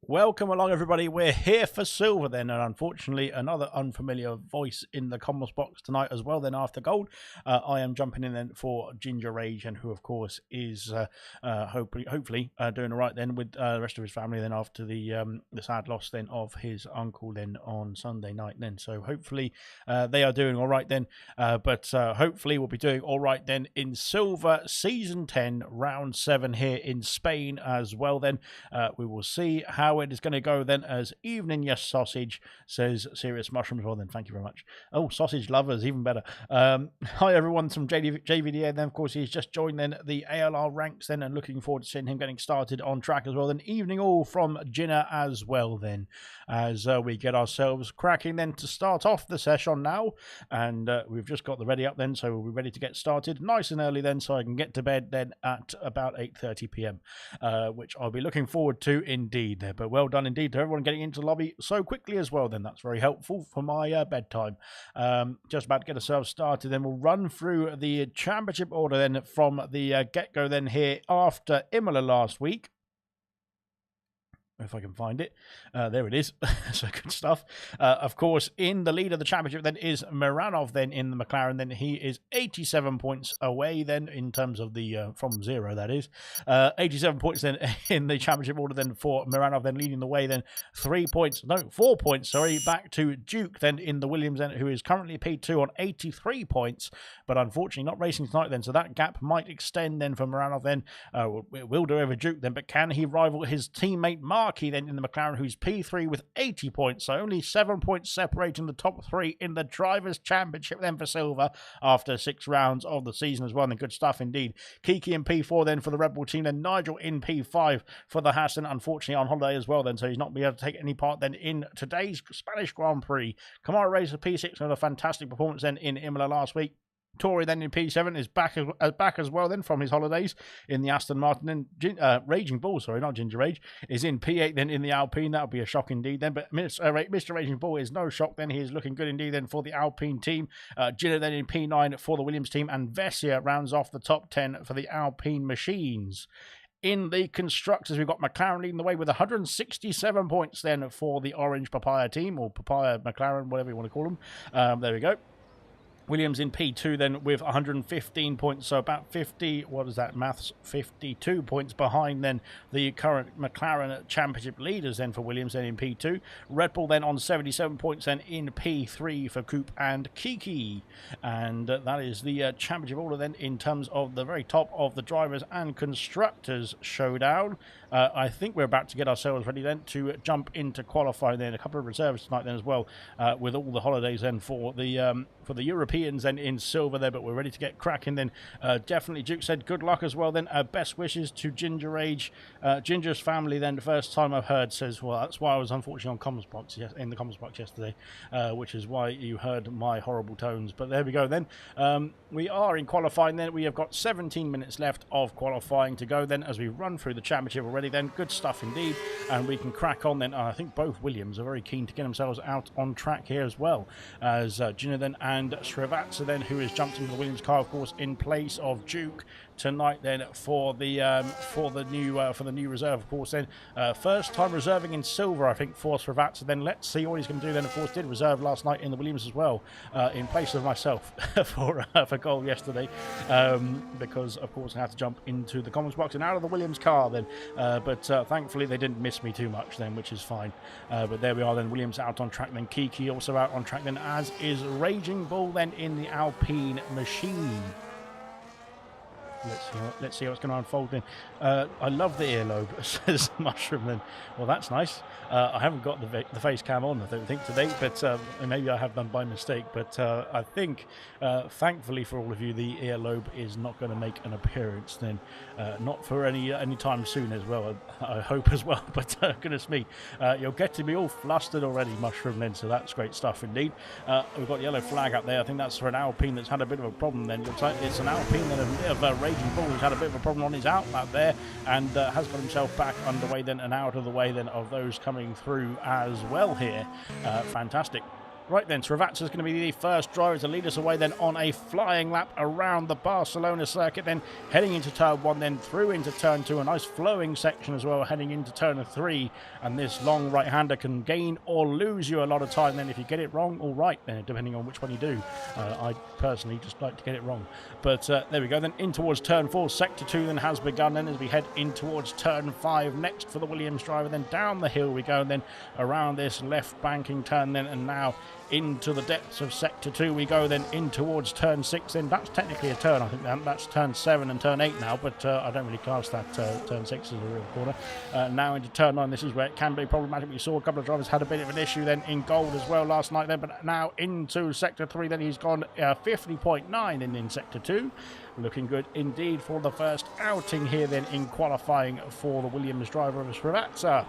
Welcome along, everybody. We're here for silver then, and unfortunately another unfamiliar voice in the comments box tonight as well then after gold. I am jumping in then for Ginger Rage, and who of course is hopefully doing all right then with the rest of his family then after the sad loss then of his uncle then on Sunday night then. So hopefully they are doing all right then, but hopefully we'll be doing all right then in silver season 10 round 7 here in Spain as well then. We will see how it is going to go then, as evening yes sausage, says Serious Mushrooms. Well then, thank you very much. Oh, sausage lovers, even better. Hi everyone from JVDA then. Of course he's just joined then the ALR ranks then, and looking forward to seeing him getting started on track as well then. Evening all from Jinner as well then, as we get ourselves cracking then to start off the session now, and we've just got the ready up then, so we'll be ready to get started nice and early then, so I can get to bed then at about 8:30 p.m, which I'll be looking forward to indeed there. But well done indeed to everyone getting into the lobby so quickly as well then. That's very helpful for my bedtime. Just about to get ourselves started, then we'll run through the championship order then from the get-go then here after Imola last week. If I can find it. There it is. So good stuff. Of course, in the lead of the championship then is Miranov then in the McLaren. Then he is 87 points away then in terms of the from zero, that is. 87 points then in the championship order then for Miranov, then leading the way then 4 points, sorry, back to Duke then in the Williams then, who is currently P2 on 83 points, but unfortunately not racing tonight then, so that gap might extend then for Miranov then. It will do over Duke then, but can he rival his teammate Markey then in the McLaren, who's P3 with 80 points, so only 7 points separating the top 3 in the Drivers' Championship then for silver after 6 rounds of the season as well. And good stuff indeed. Kiki in P4 then for the Red Bull team, then Nigel in P5 for the Haas, and unfortunately on holiday as well then, so he's not be able to take any part then in today's Spanish Grand Prix. Kamara Racer P6 with a fantastic performance then in Imola last week. Tory then in P7 is back as well then from his holidays in the Aston Martin. And Raging Bull, sorry, not Ginger Rage, is in P8 then in the Alpine. That would be a shock indeed then. But Mr. Raging Bull is no shock then. He is looking good indeed then for the Alpine team. Gina then in P9 for the Williams team. And Vessia rounds off the top 10 for the Alpine machines. In the constructors, we've got McLaren leading the way with 167 points then for the Orange Papaya team, or Papaya McLaren, whatever you want to call them. There we go. Williams in P2 then with 115 points, so about 50, what is that maths, 52 points behind then the current McLaren championship leaders then for Williams then in P2. Red Bull then on 77 points then in P3 for Coop and Kiki. And that is the championship order then in terms of the very top of the drivers and constructors showdown. I think we're about to get ourselves ready then to jump into qualifying then. A couple of reserves tonight then as well, with all the holidays then for the Europeans then in silver there, but we're ready to get cracking then. Definitely Duke said good luck as well then. Best wishes to Ginger Rage, Ginger's family then. The first time I've heard, says, well, that's why I was unfortunately on in the comments box yesterday, which is why you heard my horrible tones. But there we go then. We are in qualifying then. We have got 17 minutes left of qualifying to go then as we run through the championship already then. Good stuff indeed, and we can crack on then. I think both Williams are very keen to get themselves out on track here as well, as Gina then and Srivatsa then, who has jumped into the Williams car, of course, in place of Duke tonight then for the new reserve, of course. Then first time reserving in silver, I think, for Srivatsa. Then let's see what he's going to do. Then, of course, did reserve last night in the Williams as well, in place of myself for goal yesterday, because of course I had to jump into the comments box and out of the Williams car then. But thankfully they didn't miss me too much then, which is fine. But there we are then. Williams out on track then. Kiki also out on track then, as is Raging Bull then in the Alpine machine. Let's see what's going to unfold then. I love the earlobe, says Mushroom then. Well, that's nice. I haven't got the face cam on, I don't think, today, but maybe I have done by mistake. But I think, thankfully for all of you, the earlobe is not going to make an appearance then. Not for any time soon as well, I hope as well. But goodness me, you're getting me all flustered already, Mushroom then, so that's great stuff indeed. We've got the yellow flag up there. I think that's for an Alpine that's had a bit of a problem then. Looks like it's an Alpine and a bit of a Raging Bull who's had a bit of a problem on his outlet there, and has got himself back underway then and out of the way then of those coming through as well here. Fantastic. Right then, Srivatsa's going to be the first driver to lead us away then on a flying lap around the Barcelona circuit, then heading into turn 1, then through into turn 2, a nice flowing section as well, heading into turn 3, and this long right-hander can gain or lose you a lot of time then if you get it wrong, or right, depending on which one you do. I personally just like to get it wrong. But there we go, then in towards turn 4, sector 2 then has begun then as we head in towards turn 5 next for the Williams driver, then down the hill we go, and then around this left banking turn then, and now into the depths of sector 2 we go, then in towards turn 6, then that's technically a turn, I think that's turn 7 and turn 8 now, but I don't really class that turn 6 as a real corner. Now into turn 9, this is where it can be problematic. We saw a couple of drivers had a bit of an issue then in gold as well last night then, but now into sector 3 then he's gone 50.9 in sector 2. Looking good indeed for the first outing here then in qualifying for the Williams driver of Srivatsa.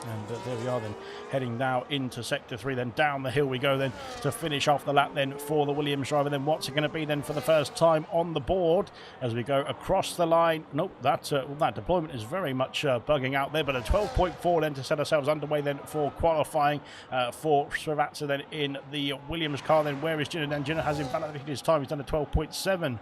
And there we are then, heading now into sector 3, then down the hill we go then to finish off the lap then for the Williams driver. Then what's it going to be then for the first time on the board as we go across the line? Nope, that deployment is very much bugging out there, but a 12.4 then to set ourselves underway then for qualifying for Srivatsa then in the Williams car. Then where is Jinnah? Then Jinnah has invalidated his time. He's done a 12.7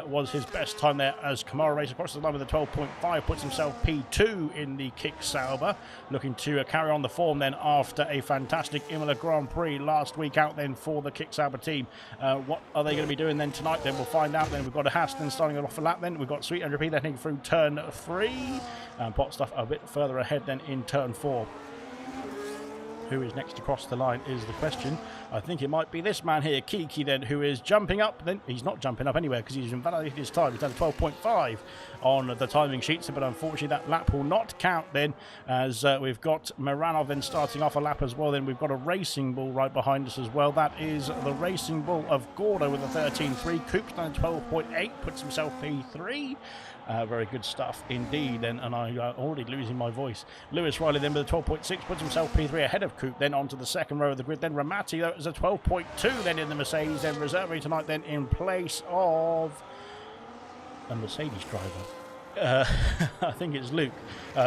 was his best time there as Kamara race across the line with a 12.5, puts himself P2 in the kick Sauber, looking to carry on the form then after a fantastic Imola Grand Prix last week out then for the Kick Sauber team. What are they going to be doing then tonight? Then we'll find out. Then we've got a Haston starting off a lap then. We've got Sweet and Repeat heading through turn 3 and Pot Stuff a bit further ahead then in turn 4. Who is next across the line is the question. I think it might be this man here, Kiki, then, who is jumping up. Then he's not jumping up anywhere because he's invalidated his time. He's done 12.5 on the timing sheets, but unfortunately that lap will not count then, as we've got Miranov then starting off a lap as well. Then we've got a Racing Bull right behind us as well. That is the Racing Bull of Gordo with a 13.3. Coop's done 12.8, puts himself P3. Very good stuff indeed then, and I'm already losing my voice. Lewis Riley then with a 12.6 puts himself P3 ahead of Coop, then onto the second row of the grid. Then Ramati though is a 12.2 then in the Mercedes, then reserving tonight then in place of a Mercedes driver. I think it's Luke.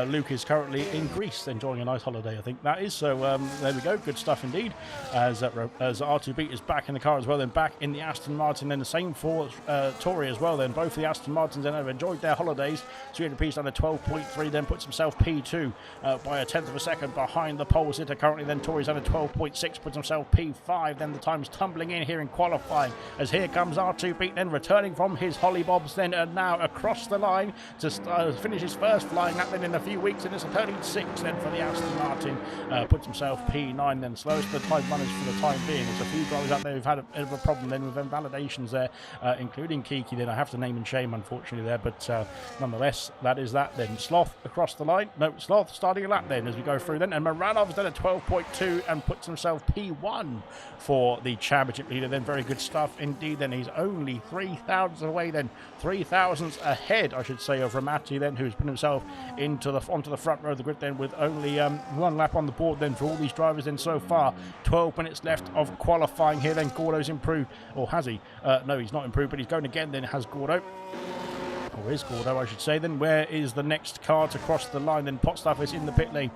Luke is currently in Greece enjoying a nice holiday, I think that is. So there we go, good stuff indeed. As R2B is back in the car as well, then back in the Aston Martin, then the same for Tory as well. Then both the Aston Martins then have enjoyed their holidays. 300p's done a 12.3, then puts himself P2 by a tenth of a second behind the pole sitter currently. Then Tory's done a 12.6, puts himself P5. Then the time's tumbling in here in qualifying as here comes R2B then returning from his hollybobs then, and now across the line to finish his first flying lap then in a few weeks, and it's a 36 then for the Aston Martin. Puts himself P9 then, slowest for the time runners for the time being. There's a few drivers out there who've had a bit of a problem then with invalidations there, including Kiki then. I have to name and shame unfortunately there, but nonetheless that is that then. Sloth across the line. No, Sloth starting a lap then as we go through then, and Maranov's done a 12.2 and puts himself P1 for the championship leader then. Very good stuff indeed then. He's only 3 thousandths away then, 3 thousandths ahead I should say of Ramati then, who's put himself onto the front row of the grid then with only one lap on the board then for all these drivers then so far. 12 minutes left of qualifying here then. Gordo's improved, or has he? No, he's not improved, but he's going again then, has Gordo. Or is Gordo, I should say. Then where is the next car to cross the line? Then Potstaff is in the pit lane.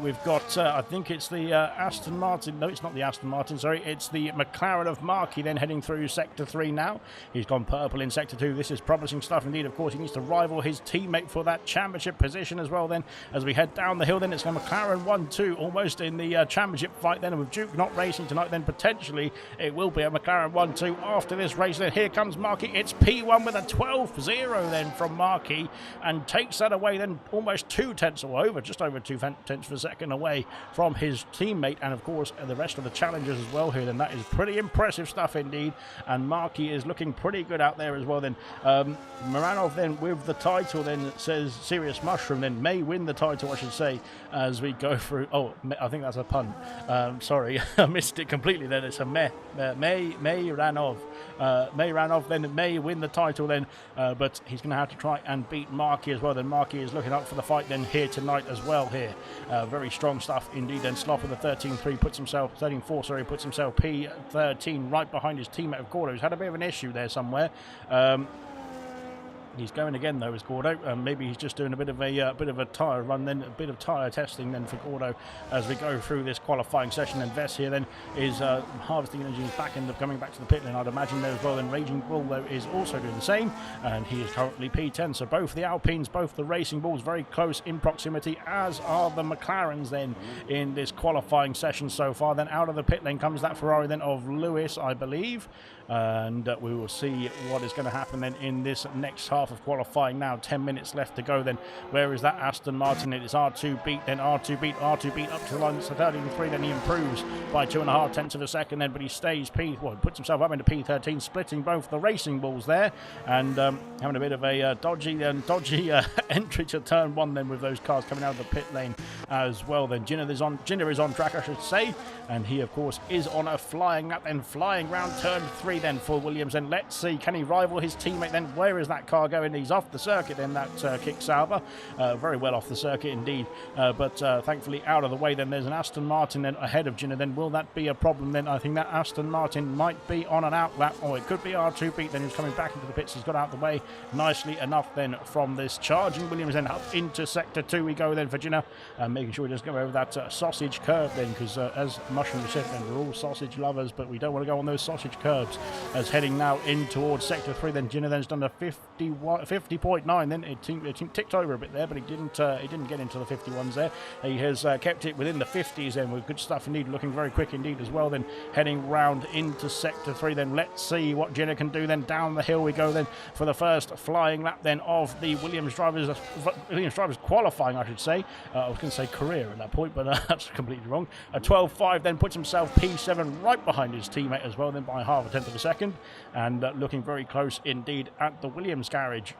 We've got, I think it's the Aston Martin. No, it's not the Aston Martin, sorry. It's the McLaren of Markey then heading through Sector 3 now. He's gone purple in Sector 2. This is promising stuff indeed. Of course, he needs to rival his teammate for that championship position as well then. As we head down the hill then, it's a McLaren 1-2 almost in the championship fight then. And with Duke not racing tonight, then potentially it will be a McLaren 1-2 after this race. Then here comes Markey. It's P1 with a 12.0 then from Markey, and takes that away then almost 2 tenths or over, just over 2 tenths per second away from his teammate, and of course the rest of the challengers as well here. Then that is pretty impressive stuff indeed, and Markey is looking pretty good out there as well then. Moranov then with the title then, says Serious Mushroom then may win the title I should say, as we go through. Oh, I think that's a pun. Sorry, I missed it completely then. It's a May Ranov. May Ranov then may win the title then, but he's going to have to try and beat Markey as well. Then Markey is looking up for the fight then here tonight as well here. Very strong stuff indeed then. Sloth with a 13.3 puts himself, 13.4 sorry, puts himself P13 right behind his teammate of Gordo, who's had a bit of an issue there somewhere. He's going again though, is Gordo. Maybe he's just doing a bit of a tyre run, then a bit of tyre testing then for Gordo as we go through this qualifying session. And Vess here then is harvesting energy back end of coming back to the pit lane, I'd imagine there as well. Then Raging Bull though is also doing the same, and he is currently P10. So both the Alpines, both the Racing Bulls very close in proximity, as are the McLarens then in this qualifying session so far. Then out of the pit lane comes that Ferrari then of Lewis, I believe. And we will see what is going to happen then in this next half of qualifying now. 10 minutes left to go then. Where is that Aston Martin? It is R2 beat, then R2 beat up to the line. It's 13.3, then he improves by 2.5 tenths of a second then, but he stays puts himself up into P13, splitting both the Racing Bulls there, and having a bit of a dodgy entry to turn one then with those cars coming out of the pit lane as well. Then Ginner is on track, I should say, and he of course is on a flying lap, then flying round turn 3 then for Williams. And let's see, can he rival his teammate then? Where is that car going? He's off the circuit then, that Kick Sauber, very well off the circuit indeed, but thankfully out of the way. Then there's an Aston Martin then ahead of Ginner. Then will that be a problem then? I think that Aston Martin might be on an out lap, or it could be R2 beat then, who's coming back into the pits. He's got out of the way nicely enough then from this charging Williams. Then up into sector 2 we go then for Ginner, making sure he doesn't go over that sausage curb then, because as Mushroom said then, we're all sausage lovers, but we don't want to go on those sausage curbs. As heading now in towards sector 3 then, Ginner then's done a 50.9 then. It ticked over a bit there, but he didn't get into the 51s there. He has kept it within the 50s then, with good stuff indeed, looking very quick indeed as well. Then heading round into sector 3 then, let's see what Ginner can do then. Down the hill we go then for the first flying lap then of the Williams drivers qualifying, I should say. I was going to say career at that point, but that's completely wrong. A 12.5 then puts himself P7 right behind his teammate as well then by 0.5 tenth of a second, and looking very close indeed at the Williams garage.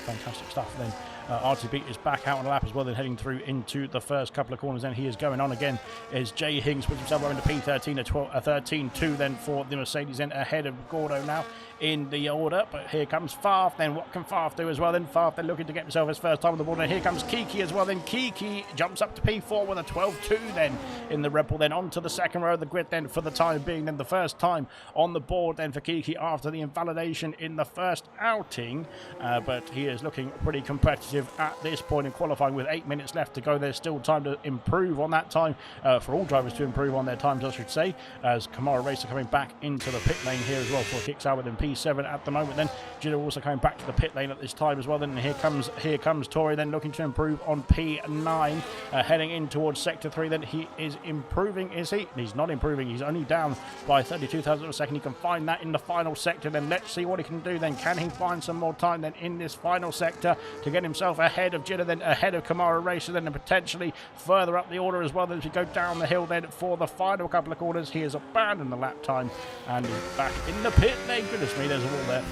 Fantastic stuff then. RTB is back out on the lap as well, then heading through into the first couple of corners. Then he is going on again as Jay Higgs puts himself up into P13, a 13.2 then for the Mercedes, then ahead of Gordo now in the order. But here comes Farf then. What can Farf do as well? Then Farf then looking to get himself his first time on the board. And here comes Kiki as well. Then Kiki jumps up to P4 with a 12.2 then in the Red Bull. Then onto the second row of the grid then for the time being. Then the first time on the board then for Kiki after the invalidation in the first outing. But he is looking pretty competitive at this point in qualifying with 8 minutes left to go. There's still time to improve on that time, for all drivers to improve on their times, I should say, as Kamara Racer coming back into the pit lane here as well for Kicks out within P7 at the moment. Then Gino also coming back to the pit lane at this time as well. Then here comes Tori then looking to improve on P9, heading in towards sector 3. Then he is improving, is he? He's not improving, he's only down by 32,000 of a second. He can find that in the final sector. Then let's see what he can do then. Can he find some more time then in this final sector to get himself ahead of Jenner, then ahead of Kamara Racer, then and potentially further up the order as well. Then as we go down the hill then for the final couple of corners, he has abandoned the lap time and is back in the pit lane. Goodness me, there's a wall there.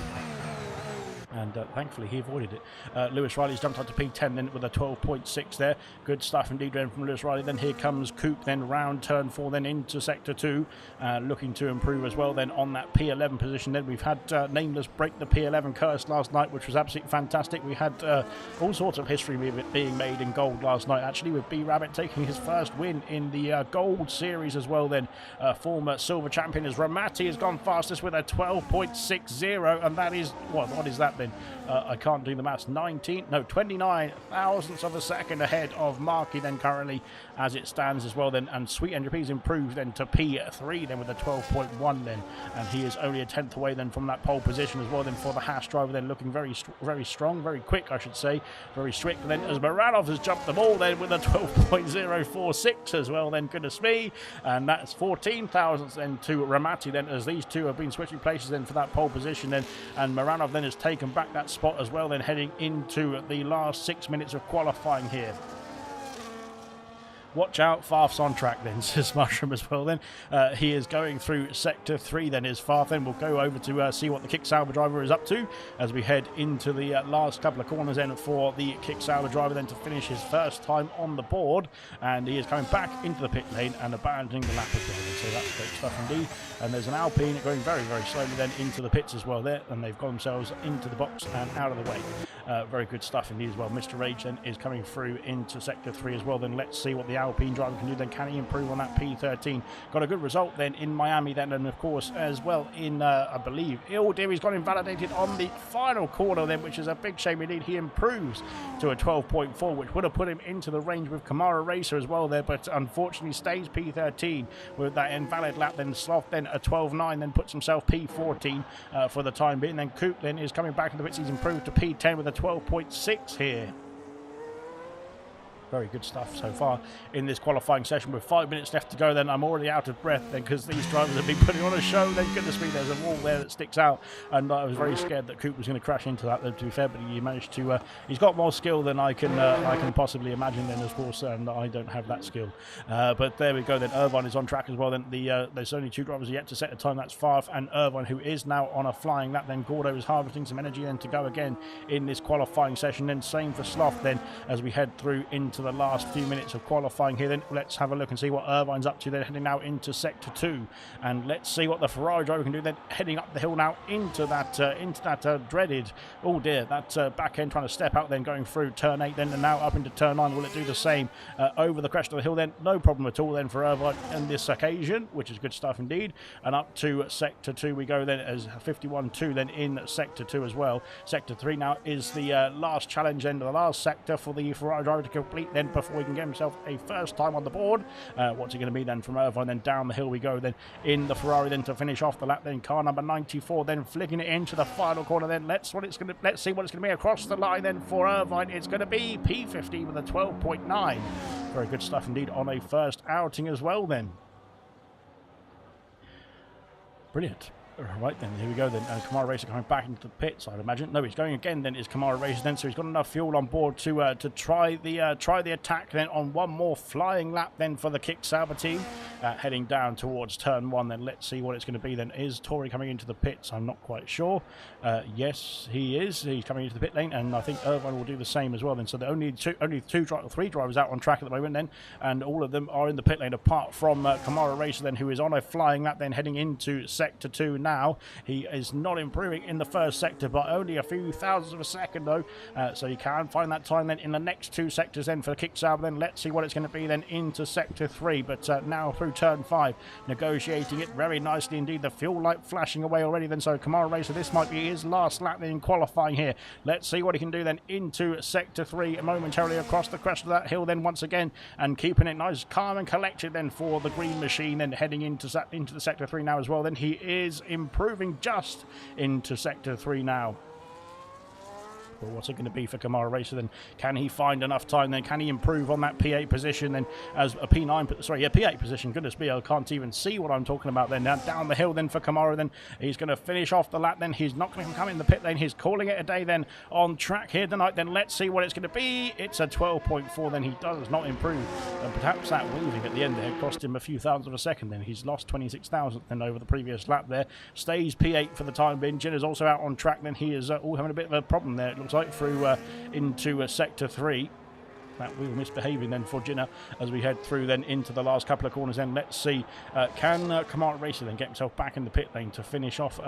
And thankfully he avoided it. Lewis Riley's jumped up to P10 then with a 12.6 there. Good stuff indeed then from Lewis Riley. Then here comes Coop then round turn 4 then into sector 2, looking to improve as well then on that P11 position. Then we've had Nameless break the P11 curse last night, which was absolutely fantastic. We had all sorts of history being made in gold last night, actually, with B-Rabbit taking his first win in the gold series as well. Then former silver champion as Ramati has gone fastest with a 12.60, and that is what is that then? I can't do the maths. 29 thousandths of a second ahead of Markey then currently as it stands as well then. And Sweet NGP's improved then to P3 then with a 12.1 then, and he is only a tenth away then from that pole position as well then for the Haas driver, then looking very strong, very quick I should say, very strict. Then as Moranov has jumped the ball then with a 12.046 as well then, goodness me, and that's 14 thousandths then to Ramati then, as these two have been switching places then for that pole position then, and Moranov then has taken back that spot as well then, heading into the last 6 minutes of qualifying here. Watch out, Farf's on track then, says Mushroom as well then. He is going through sector 3 then, is Farf. Then we'll go over to see what the Kick Sauber driver is up to as we head into the last couple of corners then for the Kick Sauber driver then to finish his first time on the board, and he is coming back into the pit lane and abandoning the lap as well then. So that's great stuff indeed. And there's an Alpine going very slowly then into the pits as well there, and they've got themselves into the box and out of the way. Very good stuff indeed as well. Mr. Rage then is coming through into Sector 3 as well. Then let's see what the Alpine driver can do. Then can he improve on that P13? Got a good result then in Miami then, and of course as well in, I believe, Ildir. He's got invalidated on the final corner then, which is a big shame indeed. He improves to a 12.4, which would have put him into the range with Kamara Racer as well there, but unfortunately stays P13 with that invalid lap. Then Sloth then a 12.9, then puts himself P14 for the time being. Then Coop then is coming back in the pits. He's improved to P10 with a 12.6 here. Very good stuff so far in this qualifying session. With 5 minutes left to go, then I'm already out of breath then, because these drivers have been putting on a show. Then goodness me, there's a wall there that sticks out, and I was very scared that Coop was going to crash into that, to be fair, but he managed to, he's got more skill than I can possibly imagine then, of course, and I don't have that skill. But there we go then. Irvine is on track as well then. There's only 2 drivers yet to set a time. That's Farf and Irvine, who is now on a flying lap. Then Gordo is harvesting some energy then to go again in this qualifying session. Then same for Sloth then, as we head through into the last few minutes of qualifying here. Then let's have a look and see what Irvine's up to. Then heading now into Sector 2, and let's see what the Ferrari driver can do. Then heading up the hill now into that dreaded, oh dear, that back end, trying to step out, then going through turn 8, then and now up into turn 9. Will it do the same over the crest of the hill? Then no problem at all then for Irvine on this occasion, which is good stuff indeed. And up to Sector 2 we go then, as 51.2 then in Sector 2 as well. Sector 3 now is the last challenge then, the last sector for the Ferrari driver to complete then before he can get himself a first time on the board. What's it going to be then from Irvine? Then down the hill we go then in the Ferrari then to finish off the lap. Then car number 94 then flicking it into the final corner. Then let's see what it's going to be across the line then for Irvine. It's going to be P50 with a 12.9. Very good stuff indeed on a first outing as well then. Brilliant. Right then, here we go then. Kamara Racer coming back into the pits, I'd imagine. No, he's going again then, is Kamara Racer then, so he's got enough fuel on board to try the attack then on one more flying lap then for the Kick Sauber team. Heading down towards turn 1 then. Let's see what it's going to be then. Is Tori coming into the pits? I'm not quite sure. Yes, he is. He's coming into the pit lane, and I think Irvine will do the same as well then. So there are only three drivers out on track at the moment then, and all of them are in the pit lane apart from Kamara Racer then, who is on a flying lap then heading into Sector 2 now. He is not improving in the first sector, but only a few thousandths of a second though, so you can find that time then in the next 2 sectors then for the Kick Sauber. Then let's see what it's going to be then into Sector 3, but now through turn 5, negotiating it very nicely indeed. The fuel light flashing away already then, so Kamara Racer, this might be his last lap in qualifying here. Let's see what he can do then into Sector 3 momentarily across the crest of that hill then once again, and keeping it nice, calm and collected then for the green machine, then heading into the Sector 3 now as well. Then he is improving just into Sector 3 now. But what's it going to be for Kamara Racer then? Can he find enough time then? Can he improve on that P8 position then, as a P8 position? Goodness me, I can't even see what I'm talking about then. Now down the hill then for Kamara then. He's going to finish off the lap then. He's not going to come in the pit lane. He's calling it a day then on track here tonight. Then let's see what it's going to be. It's a 12.4 then. He does not improve. And perhaps that weaving at the end there cost him a few thousandths of a second then. He's lost 26 thousandths then over the previous lap there. Stays P8 for the time being. Jin is also out on track then. He is all having a bit of a problem there, it looks like, through into Sector 3. That wheel misbehaving then for Jinner as we head through then into the last couple of corners. Then let's see, can Kamara Racer then get himself back in the pit lane to finish off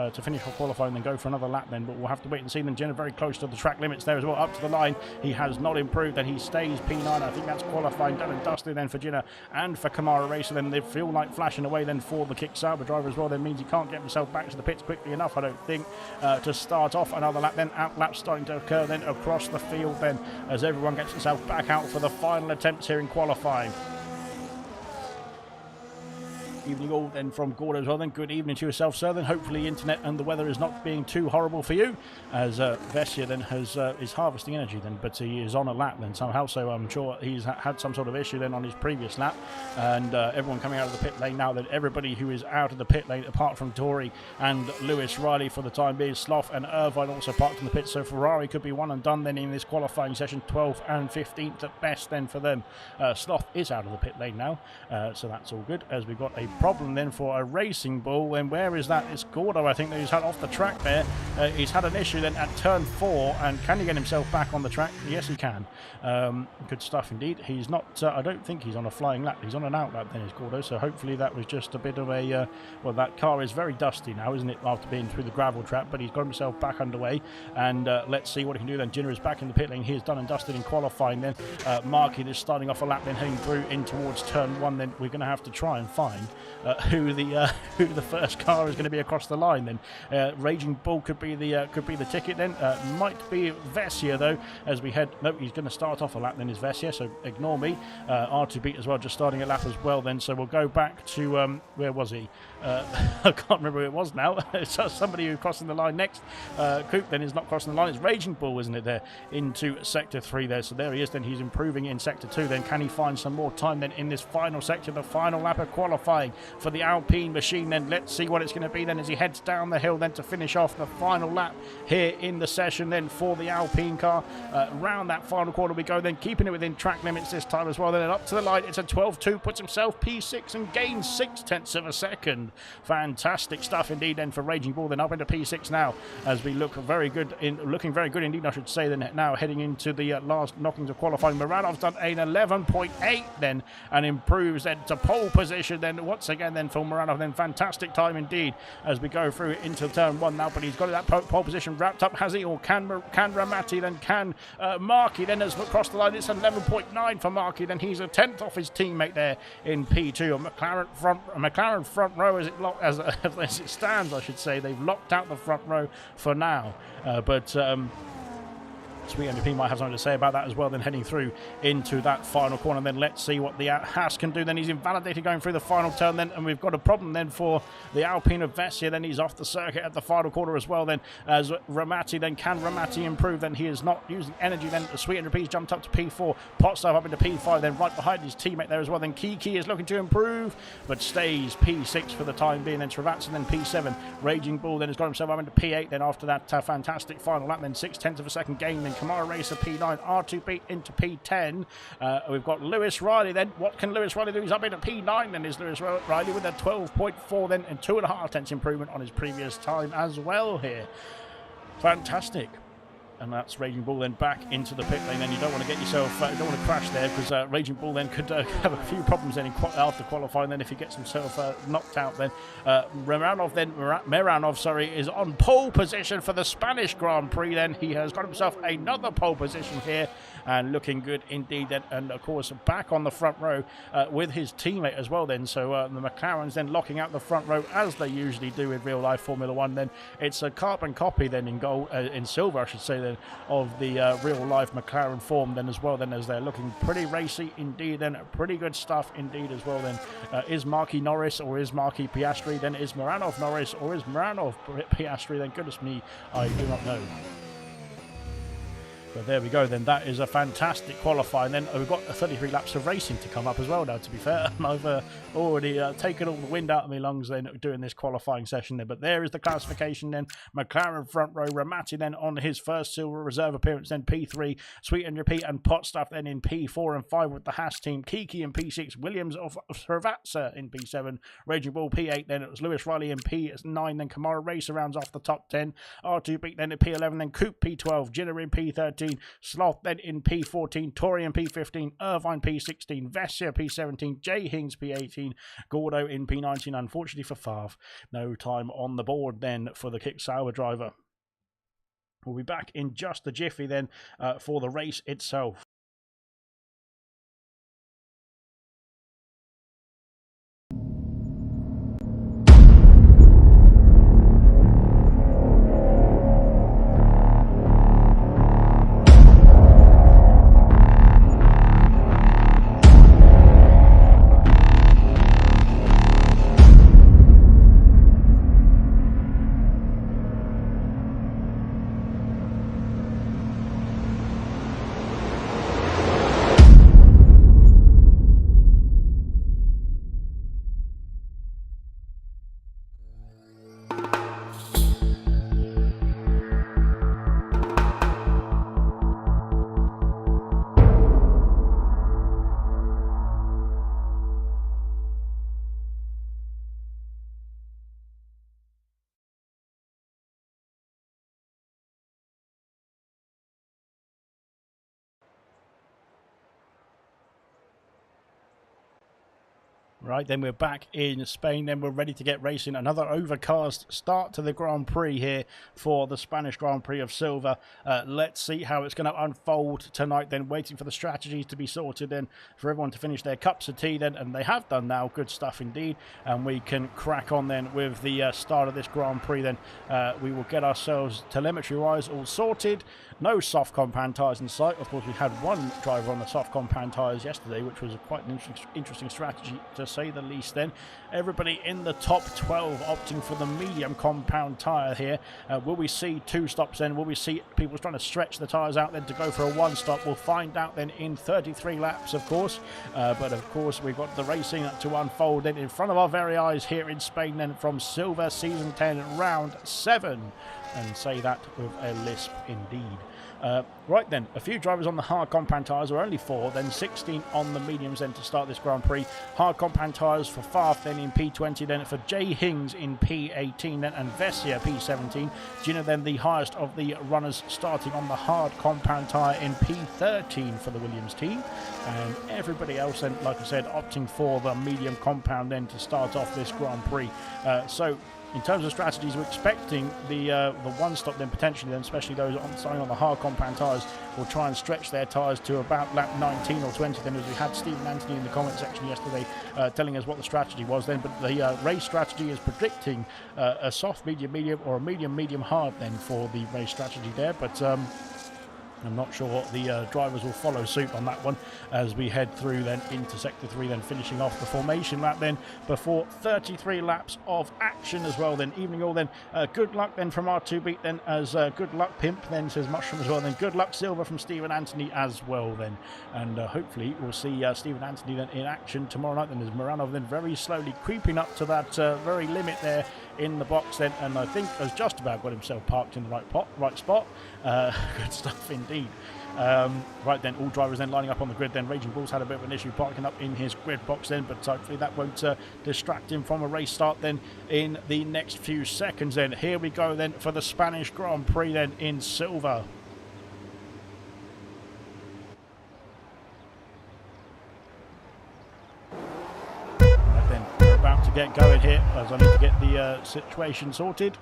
qualifying, then go for another lap then. But we'll have to wait and see. Then Jinner very close to the track limits there as well, up to the line. He has not improved, and he stays P9. I think that's qualifying done and dusted then for Jinner and for Kamara Racer. Then the fuel light flashing away then for the Kick Sauber driver as well. That means he can't get himself back to the pits quickly enough, I don't think, to start off another lap. Then out laps starting to occur then across the field then, as everyone gets himself back out for the final attempts here in qualifying. Evening all then from Gordo as well then. Good evening to yourself, sir. Then hopefully internet and the weather is not being too horrible for you, as Vessia then is harvesting energy then, but he is on a lap then somehow, so I'm sure he's had some sort of issue then on his previous lap. And everyone coming out of the pit lane now, that everybody who is out of the pit lane apart from Tory and Lewis Riley for the time being. Sloth and Irvine also parked in the pit, so Ferrari could be one and done then in this qualifying session. 12th and 15th at best then for them. Sloth is out of the pit lane now, so that's all good, as we've got a problem then for a Racing Bull. And where is that? It's Gordo, I think, that he's had off the track there. He's had an issue then at turn 4, and can he get himself back on the track? Yes, he can. Good stuff indeed. He's not, I don't think he's on a flying lap. He's on an out lap then, is Gordo. So hopefully that was just a bit of a, well, that car is very dusty now, isn't it, after being through the gravel trap, but he's got himself back underway, and let's see what he can do then. Jinner is back in the pit lane. He is done and dusted in qualifying then. Marky is starting off a lap then, heading through in towards turn 1. Then we're going to have to try and find who the first car is going to be across the line then. Raging Bull could be the ticket then. Might be Vessia though, as we head. No, he's going to start off a lap then, is Vessia, so ignore me. R2 Beat as well, just starting a lap as well then. So we'll go back to where was he? I can't remember who it was now. It's somebody who crossing the line next. Coop then is not crossing the line. It's Raging Bull, isn't it, there into sector 3 there. So there he is then. He's improving in sector 2 then. Can he find some more time then in this final sector, the final lap of qualifying for the Alpine machine then? Let's see what it's going to be then as he heads down the hill then to finish off the final lap here in the session then for the Alpine car. Round that final corner we go then, keeping it within track limits this time as well. Then up to the line, it's a 12.2, puts himself P6 and gains 0.6 of a second. Fantastic stuff indeed then for Raging Bull. Then up into P6 now as we look looking very good indeed, I should say, then now heading into the last knockings of qualifying. Muranov's done an 11.8 then and improves then to pole position then once again then for Muranov. Then fantastic time indeed as we go through into turn 1 now, but he's got that pole position wrapped up, has he? Or can Ramati, then can Marky then has crossed the line. It's 11.9 for Marky, then he's a 10th off his teammate there in P2. A McLaren front row as it stands, I should say. They've locked out the front row for now, but Sweet MVP might have something to say about that as well. Then heading through into that final corner. Then let's see what the Haas can do. Then he's invalidated going through the final turn then, and we've got a problem then for the Alpine of Vessia. Then he's off the circuit at the final corner as well. Then as Ramati, then can Ramati improve? Then he is not using energy. Then the Sweet MVP's jumped up to P4, Potstuff up into P5. Then right behind his teammate there as well. Then Kiki is looking to improve, but stays P6 for the time being. Then Travatsa then P7. Raging Bull then has got himself up into P8. Then after that fantastic final lap, then 0.6 of a second gain. Then Kamara Racer P9, R2B into P10. We've got Lewis Riley then. What can Lewis Riley do? He's up into P9 then, is Lewis Riley with a 12.4 then, and 2.5 tenths improvement on his previous time as well here. Fantastic. And that's Raging Bull then back into the pit lane. Then you don't want to get yourself, don't want to crash there, because Raging Bull then could have a few problems then after qualifying. Then if he gets himself knocked out, then Meranov, sorry, is on pole position for the Spanish Grand Prix. Then he has got himself another pole position here, and looking good indeed. Then, and of course back on the front row with his teammate as well. Then so the McLarens then locking out the front row as they usually do in real life Formula One. Then it's a carbon copy then in gold, in silver, I should say. Then of the real life McLaren form then as well, then as they're looking pretty racy indeed. Then pretty good stuff indeed as well. Then is Marky Norris or is Marky Piastri? Then is Moranov Norris or is Moranov Piastri? Then goodness me, I do not know. But there we go, then that is a fantastic qualifying. Then we've got 33 laps of racing to come up as well now, to be fair. I've already taken all the wind out of my lungs then doing this qualifying session there. But there is the classification then. McLaren front row, Ramati then on his first silver reserve appearance, then P3, Sweet and Repeat and Potstuff then in P4 and 5 with the Haas team, Kiki in P6, Williams of Srivatsa in P7, Raging Bull P8, then it was Lewis Riley in P9, then Kamara Racer rounds off the top 10, R2 Beat then at P11, then Coop P12, Jinner in P13, Sloth then in P14, Tori in P15, Irvine P16, Vessia P17, Jay Hings P18, Gordo in P19. Unfortunately for Favre, no time on the board then for the Kick Sauber driver. We'll be back in just a jiffy then for the race itself. Right, then we're back in Spain. Then we're ready to get racing. Another overcast start to the Grand Prix here for the Spanish Grand Prix of Silver. Let's see how it's going to unfold tonight. Then waiting for the strategies to be sorted. Then for everyone to finish their cups of tea. Then and they have done now. Good stuff indeed. And we can crack on then with the start of this Grand Prix. Then we will get ourselves telemetry-wise all sorted. No soft compound tyres in sight. Of course, we had one driver on the soft compound tyres yesterday, which was quite an interesting strategy to say the least. Then everybody in the top 12 opting for the medium compound tyre here. Will we see two stops then? Will we see people trying to stretch the tyres out then to go for a one stop? We'll find out then in 33 laps, of course. But of course, we've got the racing to unfold then in front of our very eyes here in Spain then from Silver Season 10 Round 7. And say that with a lisp indeed. Right then, a few drivers on the hard compound tyres, or only 4, then 16 on the mediums then to start this Grand Prix. Hard compound tyres for Farf then in P20, then for Jay Hings in P18, then and Vessia P17. Gina then the highest of the runners starting on the hard compound tyre in P13 for the Williams team. And everybody else then, like I said, opting for the medium compound then to start off this Grand Prix. So in terms of strategies, we're expecting the one stop then potentially, then especially those starting on the hard compound tyres, will try and stretch their tyres to about lap 19 or 20. Then, as we had Stephen Anthony in the comment section yesterday telling us what the strategy was then, but the race strategy is predicting a soft medium or a medium hard then for the race strategy there. But I'm not sure the drivers will follow suit on that one as we head through then into Sector 3, then finishing off the formation lap then before 33 laps of action as well. Then evening all then, good luck then from R2 Beat then, as good luck Pimp then says Mushroom as well. Then good luck Silver from Stephen Anthony as well then. And hopefully we'll see Stephen Anthony then in action tomorrow night. Then there's Moranov then very slowly creeping up to that very limit there in the box then, and I think has just about got himself parked in the right spot. Good stuff indeed. Right then, all drivers then lining up on the grid. Then Raging Bull's had a bit of an issue parking up in his grid box then, but hopefully that won't distract him from a race start then in the next few seconds. Then here we go then for the Spanish Grand Prix then in Silver. About to get going here as I need to get the situation sorted.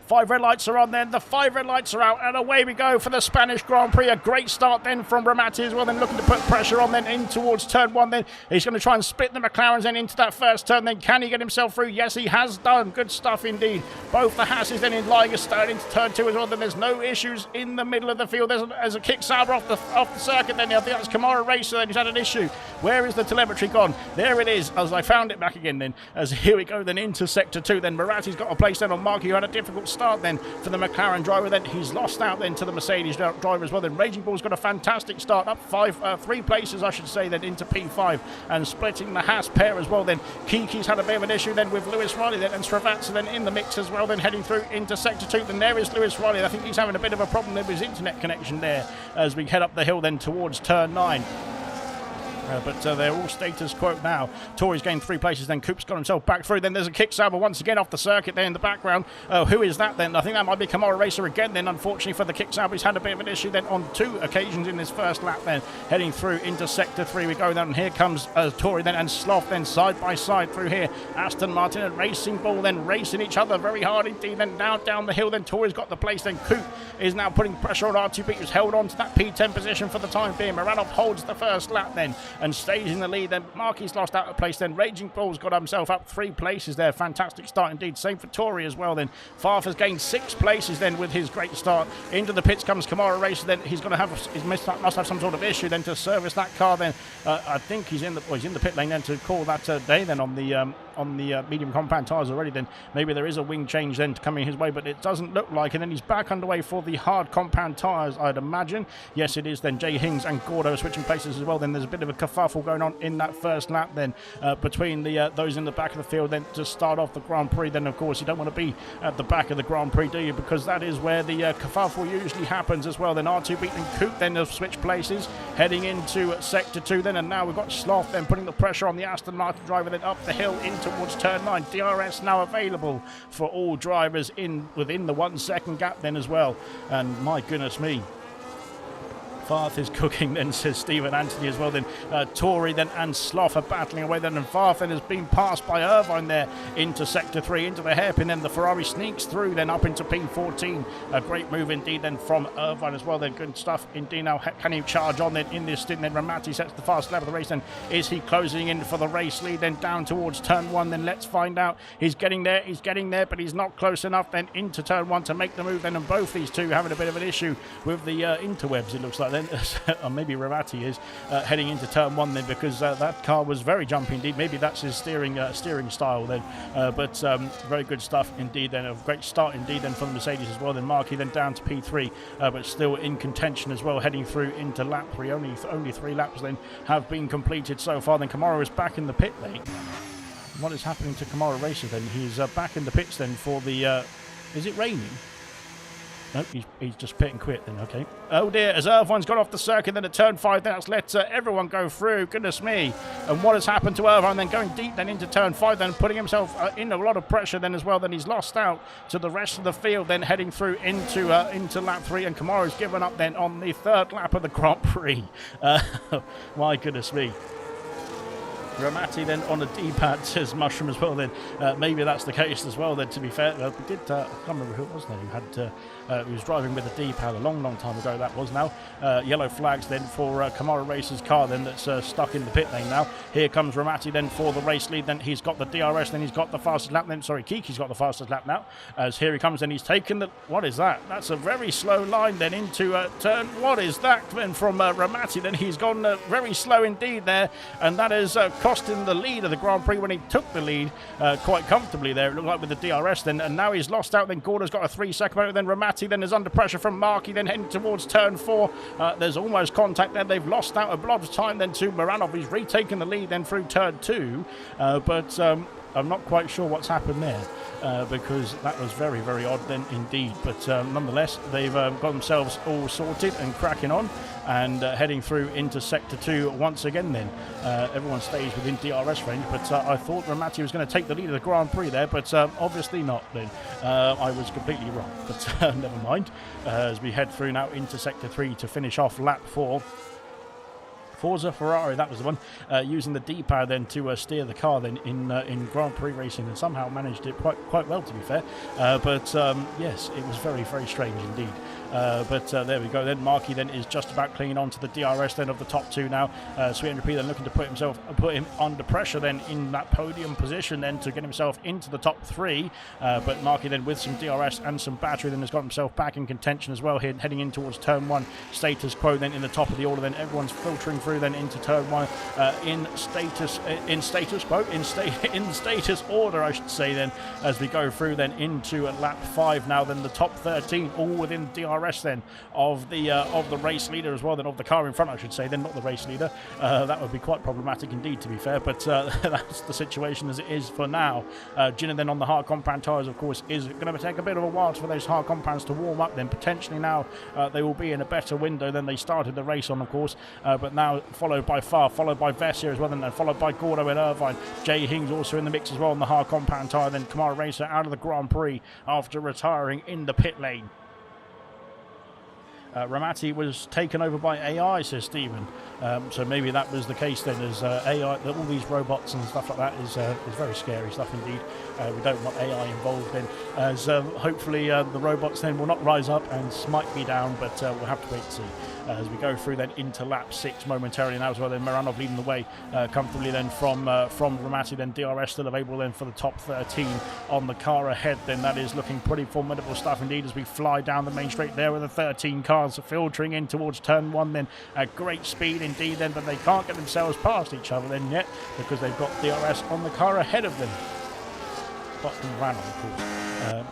5 red lights are on then, the 5 red lights are out, and away we go for the Spanish Grand Prix. A great start then from Ramati as well, then looking to put pressure on then in towards turn 1 then. He's going to try and split the McLarens then into that first turn then. Can he get himself through? Yes, he has done. Good stuff indeed. Both the Hasses then in lying a stern into turn 2 as well. Then there's no issues in the middle of the field. There's a kick Sauber off the circuit then. I think that's Kamara Racer then. He's had an issue. Where is the telemetry gone? There it is, as I found it back again then. As here we go then into Sector 2 then. Marati's got a place then on Marky, who had a difficult start then for the McLaren driver. Then he's lost out then to the Mercedes driver as well. Then Raging Bull's got a fantastic start, up 3 places I should say then into P5, and splitting the Haas pair as well. Then Kiki's had a bit of an issue then with Lewis Riley then, and Stravatza then in the mix as well, then heading through into Sector 2. Then there is Lewis Riley. I think he's having a bit of a problem with his internet connection there as we head up the hill then towards turn 9. But they're all status quo now. Tori's gained 3 places, then Coop's got himself back through. Then there's a kick Sauber once again off the circuit there in the background. Who is that then? I think that might be Kamara Racer again then, unfortunately for the kick Sauber. He's had a bit of an issue then on 2 occasions in this first lap then. Heading through into Sector 3 we go then, and here comes Tori then and Sloth then side by side through here. Aston Martin and Racing Bull then racing each other very hard indeed. Then down the hill then Tori's got the place. Then Coop is now putting pressure on R2B, who's held on to that P10 position for the time being. Moranov holds the first lap then and stays in the lead. Then Marky's lost out of place. Then Raging Bull's got himself up 3 places there. Fantastic start indeed. Same for Tori as well. Then Farf has gained 6 places then with his great start. Into the pits comes Kamara Racer. Then he's going to must have some sort of issue then to service that car. Then I think he's in the pit lane then to call that day then on the medium compound tyres already. Then maybe there is a wing change then coming his way, but it doesn't look like. And then he's back underway for the hard compound tyres, I'd imagine. Yes, it is. Then Jay Hings and Gordo are switching places as well. Then there's a bit of a kerfuffle going on in that first lap then between those in the back of the field then to start off the Grand Prix. Then of course you don't want to be at the back of the Grand Prix, do you? Because that is where the kerfuffle usually happens as well. Then R2 Beat and Coop then have switched places heading into Sector 2 then, and now we've got Sloth then putting the pressure on the Aston Martin driver then up the hill in towards turn 9. DRS now available for all drivers within the 1 second gap then as well. And my goodness me, Farth is cooking then, says Stephen Anthony as well. Then Tory then and Sloth are battling away then, and Farthen has been passed by Irvine there into sector 3, into the hairpin. Then the Ferrari sneaks through then up into P14. A great move indeed then from Irvine as well. Then good stuff indeed. Now can he charge on then in this stint? Then Ramati sets the fast lap of the race. Then is he closing in for the race lead then down towards turn 1? Then let's find out. He's getting there, but he's not close enough then into turn 1 to make the move then, and both these two having a bit of an issue with the interwebs, it looks like then. Or maybe Ramati is heading into turn 1 then, because that car was very jumpy indeed. Maybe that's his steering style then, but very good stuff indeed then. A great start indeed then from the Mercedes as well. Then Markey then down to P3, but still in contention as well, heading through into lap 3. Only 3 laps then have been completed so far. Then Kamara is back in the pit lane. What is happening to Kamara Racer then? He's back in the pits then for the... is it raining? Nope, he's just pit and quit then, okay. Oh dear, as Irvine's got off the circuit then at turn 5, that's let everyone go through, goodness me. And what has happened to Irvine then, going deep then into turn 5 then, putting himself in a lot of pressure then as well. Then he's lost out to the rest of the field then, heading through into lap 3, and Kamara's given up then on the 3rd lap of the Grand Prix. My goodness me. Ramati then on a D-pad, says Mushroom as well then. Maybe that's the case as well then, to be fair. We did, I can't remember who it was then who had, who was driving with a D-pad a long time ago that was now. Yellow flags then for Kamara Racer's car then, that's stuck in the pit lane now. Here comes Ramati then for the race lead. Then he's got the DRS, then he's got the fastest lap then. Sorry, Kiki's got the fastest lap now. As here he comes and he's taken the... What is that? That's a very slow line then into turn... What is that then from Ramati? Then he's gone very slow indeed there, and that is... cost him the lead of the Grand Prix when he took the lead quite comfortably there, it looked like, with the DRS then, and now he's lost out. Then Gorda's got a 3-second motor. Then Ramati then is under pressure from Markey, then heading towards turn 4. There's almost contact there. They've lost out a lot of time then to Moranov. He's retaken the lead then through turn 2, but I'm not quite sure what's happened there, because that was very, very odd then indeed. But nonetheless, they've got themselves all sorted and cracking on, and heading through into sector 2 once again then. Everyone stays within DRS range, but I thought Ramati was going to take the lead of the Grand Prix there, but obviously not then. I was completely wrong, but never mind. As we head through now into sector 3 to finish off lap 4. Forza Ferrari, that was the one, using the D-pad then to steer the car then in Grand Prix racing, and somehow managed it quite well, to be fair. But yes, it was very, very strange indeed. But there we go then. Markey then is just about clinging on to the DRS then of the top 2 now. Sweet P then looking to put him under pressure then in that podium position then to get himself into the top 3. But Markey then with some DRS and some battery then has got himself back in contention as well here, heading in towards turn 1. Status quo then in the top of the order then. Everyone's filtering through then into turn 1 in status order, I should say then, as we go through then into lap 5 now. Then the top 13 all within DRS then of the race leader as well, then of the car in front, I should say, then not the race leader. That would be quite problematic indeed, to be fair, but that's the situation as it is for now. Ginna then on the hard compound tyres, of course, is going to take a bit of a while for those hard compounds to warm up. Then potentially now they will be in a better window than they started the race on, of course, but now followed by Vess here as well, and followed by Gordo and Irvine. Jay Hings also in the mix as well on the hard compound tyre. Then Kamara Racer out of the Grand Prix after retiring in the pit lane. Ramati was taken over by AI, says Stephen. So maybe that was the case then, as AI, all these robots and stuff like that is very scary stuff indeed. We don't want AI involved then, as hopefully the robots then will not rise up and smite me down, but we'll have to wait and see. As we go through then into lap 6 momentarily now as well. Then Moranov leading the way comfortably then from Ramati. Then DRS still available then for the top 13 on the car ahead. Then that is looking pretty formidable stuff indeed as we fly down the main straight there with the 13 cars filtering in towards turn 1 then at great speed indeed then, but they can't get themselves past each other then yet because they've got DRS on the car ahead of them. Boston ran on, of course.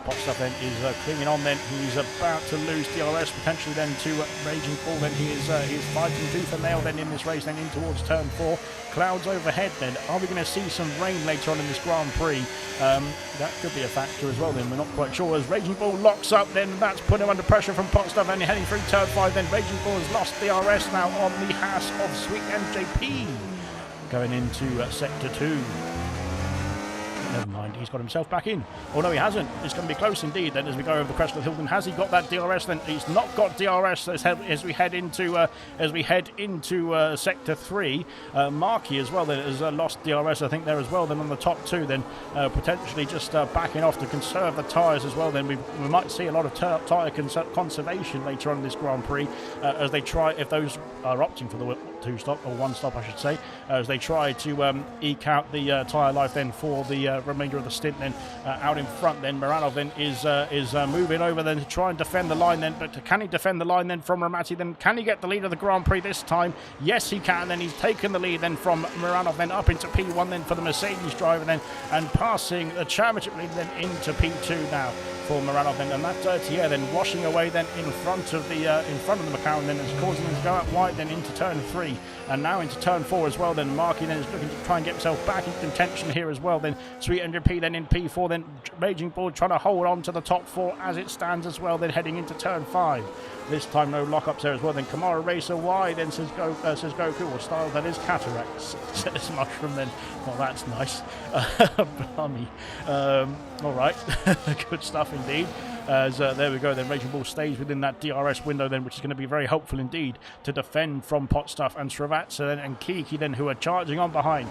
Potstuff then is clinging on then. He's about to lose DRS potentially then to Raging Bull. Then he is fighting tooth and nail then in this race then in towards turn 4. Clouds overhead then. Are we going to see some rain later on in this Grand Prix? That could be a factor as well then. We're not quite sure. As Raging Bull locks up then, that's put him under pressure from Potstuff, and heading through turn 5 then. Raging Bull has lost DRS now on the Haas of Sweet MJP. Going into sector 2. A never mind, he's got himself back in. Oh no, he hasn't. It's going to be close indeed then as we go over the crest of the hill. Then has he got that DRS? Then he's not got DRS as we head into sector 3. Markey as well then has lost DRS, I think, there as well. Then on the top two, then potentially just backing off to conserve the tyres as well. Then we might see a lot of tyre conservation later on in this Grand Prix as they try, if those are opting for the 2-stop, or 1-stop I should say, as they try to eke out the tyre life then for the remainder of the stint. Then out in front then Moranov then is moving over then to try and defend the line then, but can he defend the line then from Ramati? Then can he get the lead of the Grand Prix this time? Yes, he can. Then he's taken the lead then from Moranov then up into P1 then for the Mercedes driver then, and passing the championship lead then into P2 now for Moranov then, and that dirty air then washing away then in front of the McLaren then, is causing him to go out wide then into turn 3 and now into turn 4 as well. Then Markey then is looking to try and get himself back in contention here as well. Then Sweet 100p then in P4, then Raging Bull trying to hold on to the top 4 as it stands as well. Then heading into turn 5. This time no lockups there as well. Then Kamara Racer wide then says Goku, or style that is Cataracts, says Mushroom then. Well, that's nice. Blimey. All right, good stuff indeed. As there we go, then Raging Bull stays within that DRS window then, which is going to be very helpful indeed to defend from Potstuff and Srivatsa then, and Kiki then, who are charging on behind.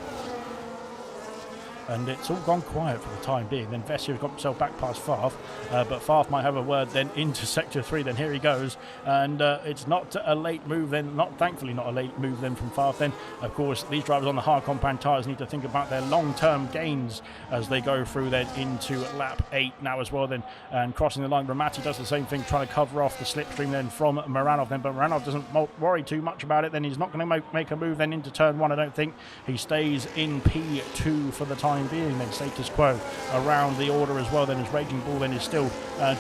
And it's all gone quiet for the time being. Then Vessia has got himself back past Farf, but Farf might have a word then into sector 3. Then here he goes, and it's not a late move then, thankfully not a late move then from Farf. Then of course these drivers on the hard compound tyres need to think about their long-term gains as they go through then into lap 8 now as well then, and crossing the line. Ramati does the same thing, trying to cover off the slipstream then from Moranov then, but Moranov doesn't worry too much about it. Then he's not going to make a move then into turn 1, I don't think. He stays in P2 for the time being. Then status quo around the order as well. Then as Raging Bull then is still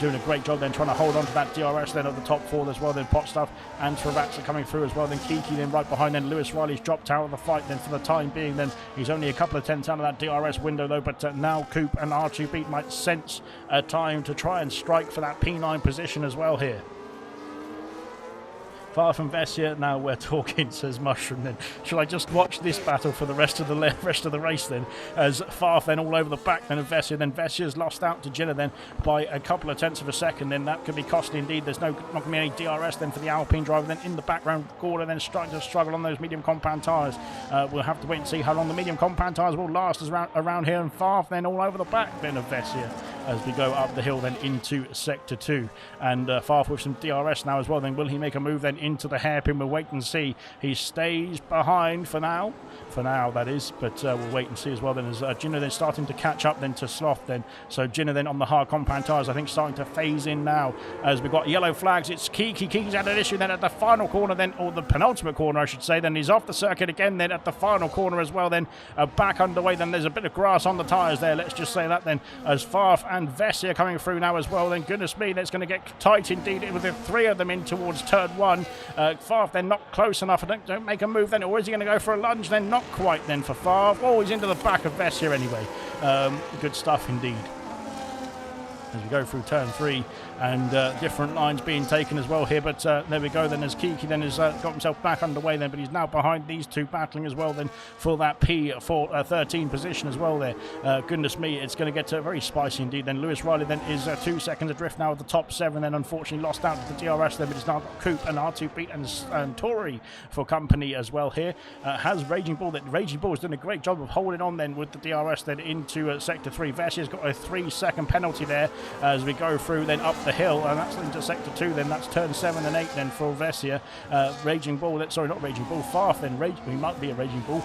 doing a great job then trying to hold on to that DRS then at the top 4 as well. Then Potstuff and Srivatsa are coming through as well. Then Kiki then right behind. Then Lewis Riley's dropped out of the fight then for the time being. Then he's only a couple of tenths out of that DRS window though, but now Coop and R2 Beat might sense a time to try and strike for that P9 position as well here. Far from Vessia, now we're talking, says Mushroom then. Shall I just watch this battle for the rest of the race then? As Farf then all over the back then of Vessia. Then Vessia's lost out to Gina then by a couple of tenths of a second. Then that could be costly indeed. There's not going to be any DRS then for the Alpine driver. Then in the background, Gordon then starting to struggle on those medium compound tyres. We'll have to wait and see how long the medium compound tyres will last around here. And Farf then all over the back then of Vessia as we go up the hill then into sector 2. And Farf with some DRS now as well. Then will he make a move then into the hairpin? We'll wait and see. He stays behind for now that is, but we'll wait and see as well then, as Gina then starting to catch up then to Sloth then. So Gina then on the hard compound tyres, I think, starting to phase in now as we've got yellow flags. It's Kiki's had an issue then at the final corner then, or the penultimate corner I should say. Then he's off the circuit again then at the final corner as well then, back underway. Then there's a bit of grass on the tyres there, let's just say that then, as Farf and Vessia coming through now as well. Then goodness me, that's going to get tight indeed with the 3 of them in towards turn 1. Farf then not close enough. Don't make a move then, or is he going to go for a lunge then? Not quite then for Farf. Oh, he's into the back of Vessia anyway. Good stuff indeed. As we go through turn 3 and different lines being taken as well here, but there we go then, as Kiki then has got himself back underway then, but he's now behind these two battling as well then for that P13 position as well there. Goodness me, it's going to get very spicy indeed then. Lewis Riley then is 2 seconds adrift now at the top 7, then unfortunately lost out to the DRS then, but it's now got Coop and R2 Beat and Tori for company as well here. Has Raging Bull has done a great job of holding on then with the DRS then into sector 3. Vessia's got a 3-second penalty there as we go through then up the hill, and that's into sector 2 then. That's turn 7 and 8 then for Vessia. Raging Bull, sorry, not Raging Bull, Farf then, he might be a Raging Bull,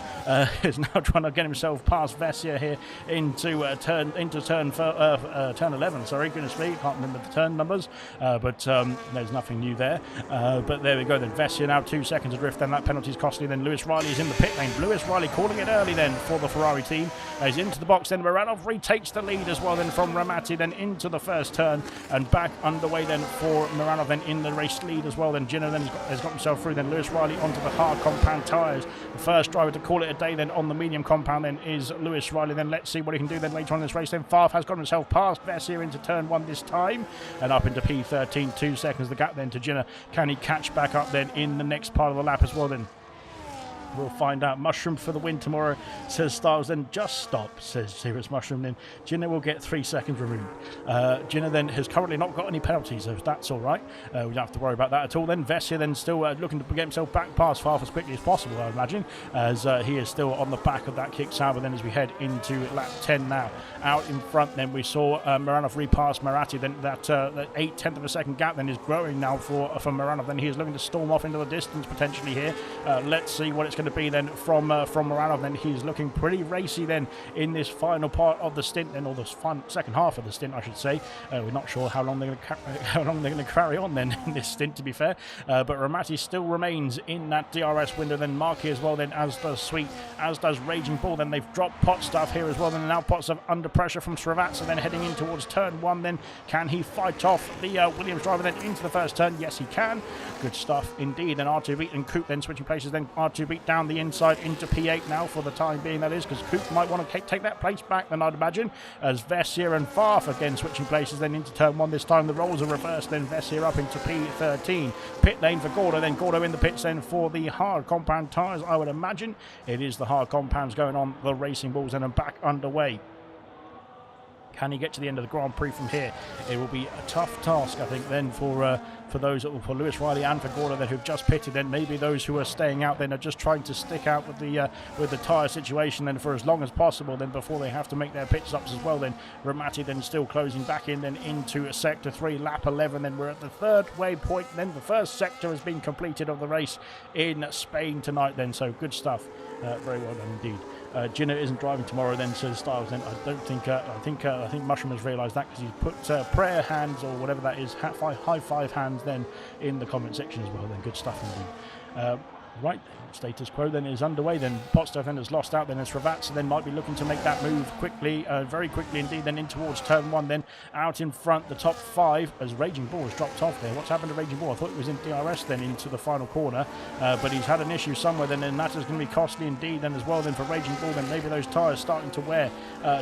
is now trying to get himself past Vessia here into turn 11, sorry, goodness me, can't remember the turn numbers, but there's nothing new there, but there we go then. Vessia now 2 seconds adrift, then that penalty is costly. Then Lewis Riley is in the pit lane. Lewis Riley calling it early then for the Ferrari team. He's into the box then. Moranov retakes the lead as well then from Ramati then into the first turn, and back underway then for Moranov then in the race lead as well. Then Gina then has got himself through. Then Lewis Riley onto the hard compound tyres. The first driver to call it a day then on the medium compound then is Lewis Riley. Then let's see what he can do then later on in this race. Then Farf has got himself past Vessia into turn 1 this time, and up into P13, 2 seconds the gap then to Gina. Can he catch back up then in the next part of the lap as well then? We'll find out. Mushroom for the win tomorrow, says Styles. Then just stop, says Serious Mushroom. Then Jinner will get 3 seconds removed. Jinner then has currently not got any penalties, so that's all right. We don't have to worry about that at all. Then Vessia then still looking to get himself back past Farf as quickly as possible, I imagine, as he is still on the back of that kick salver. Then as we head into lap 10 now, out in front, then we saw Moranov repass Maratti. Then that 8/10 of a second gap then is growing now for Moranov. Then he is looking to storm off into the distance potentially here. Let's see what it's going to be then from Moranov. Then he's looking pretty racy then in this final part of the stint, then, or the second half of the stint, I should say. We're not sure how long they're going to carry on then in this stint, to be fair. But Ramati still remains in that DRS window. Then Marky as well. Then as does Sweet, as does Raging Bull. Then they've dropped Pot Stuff here as well. Then now Pot Stuff under pressure from Srivatsa. Then heading in towards turn 1. Then can he fight off the Williams driver then into the first turn? Yes, he can. Good stuff indeed. Then R2 Beat and Coop then switching places. Then R2 Beat down the inside into P8 now for the time being, that is, because Coop might want to take that place back then, I'd imagine, as Vessia and Farf again switching places then into turn 1. This time the roles are reversed. Then Vessia up into P13. Pit lane for Gordo. Then Gordo in the pits then for the hard compound tyres, I would imagine. It is the hard compounds going on the Racing Bulls and back underway. Can he get to the end of the Grand Prix from here? It will be a tough task, I think, then for Lewis Riley and for Gordo that who've just pitted. Then maybe those who are staying out then are just trying to stick out with the tyre situation then for as long as possible then before they have to make their pit stops as well. Then Ramati then still closing back in then into sector 3, lap 11. Then we're at the third waypoint. Then the first sector has been completed of the race in Spain tonight. Then so good stuff. Very well done indeed. Jinner isn't driving tomorrow then, says Styles. Then I don't think I think Mushroom has realised that, because he's put prayer hands or whatever that is, high five hands then in the comment section as well. Then good stuff indeed. Right, status quo then is underway. Then Potstuff then has lost out. Then as Srivatsa then might be looking to make that move quickly, very quickly indeed. Then in towards turn 1. Then out in front, the top 5 as Raging Bull has dropped off there. What's happened to Raging Bull? I thought it was in DRS then into the final corner, but he's had an issue somewhere. Then and that is going to be costly indeed. Then as well. Then for Raging Bull, then maybe those tyres starting to wear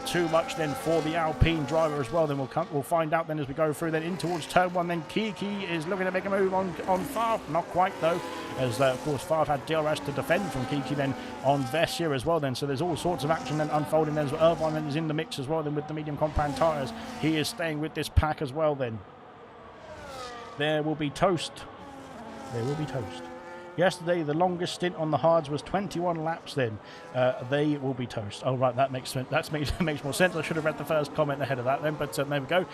too much. Then for the Alpine driver as well. Then we'll find out then as we go through. Then in towards turn 1. Then Kiki is looking to make a move on Farf. Not quite though, as of course Farf had DRS to defend from Kiki then on Vessia as well. Then so there's all sorts of action then unfolding. Then Irvine then is in the mix as well. Then with the medium compound tyres, he is staying with this pack as well. Then there will be toast. There will be toast. Yesterday, the longest stint on the hards was 21 laps. Then they will be toast. Oh, right, that makes more sense. I should have read the first comment ahead of that then, but there we go.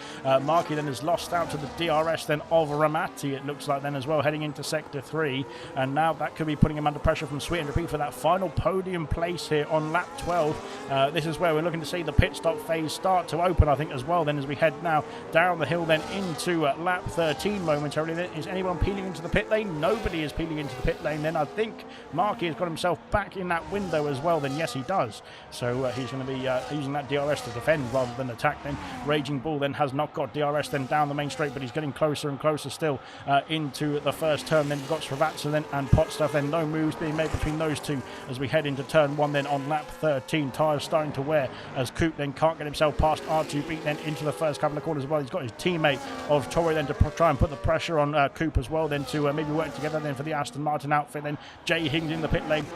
Marky then has lost out to the DRS then of Ramati, it looks like then as well, heading into sector 3, and now that could be putting him under pressure from Sweet and Repeat for that final podium place here on lap 12. This is where we're looking to see the pit stop phase start to open, I think, as well. Then as we head now down the hill then into lap 13 momentarily. Then is anyone peeling into the pit lane? Nobody is peeling into the pit lane. Then I think Marky has got himself back in that window as well. Then yes, he does. So he's going to be using that DRS to defend rather than attack. Then Raging Bull then has not got DRS then down the main straight, but he's getting closer and closer still into the first turn. Then we've got Srivatsa then and Potstuff. Then no moves being made between those two as we head into turn 1 then on lap 13. Tyres starting to wear as Coop then can't get himself past R2 Beat then into the first couple of corners as well. He's got his teammate of Torre then to try and put the pressure on Coop as well, then to maybe work together then for the Aston Martin outfit. Then Jay Hings in the pit lane,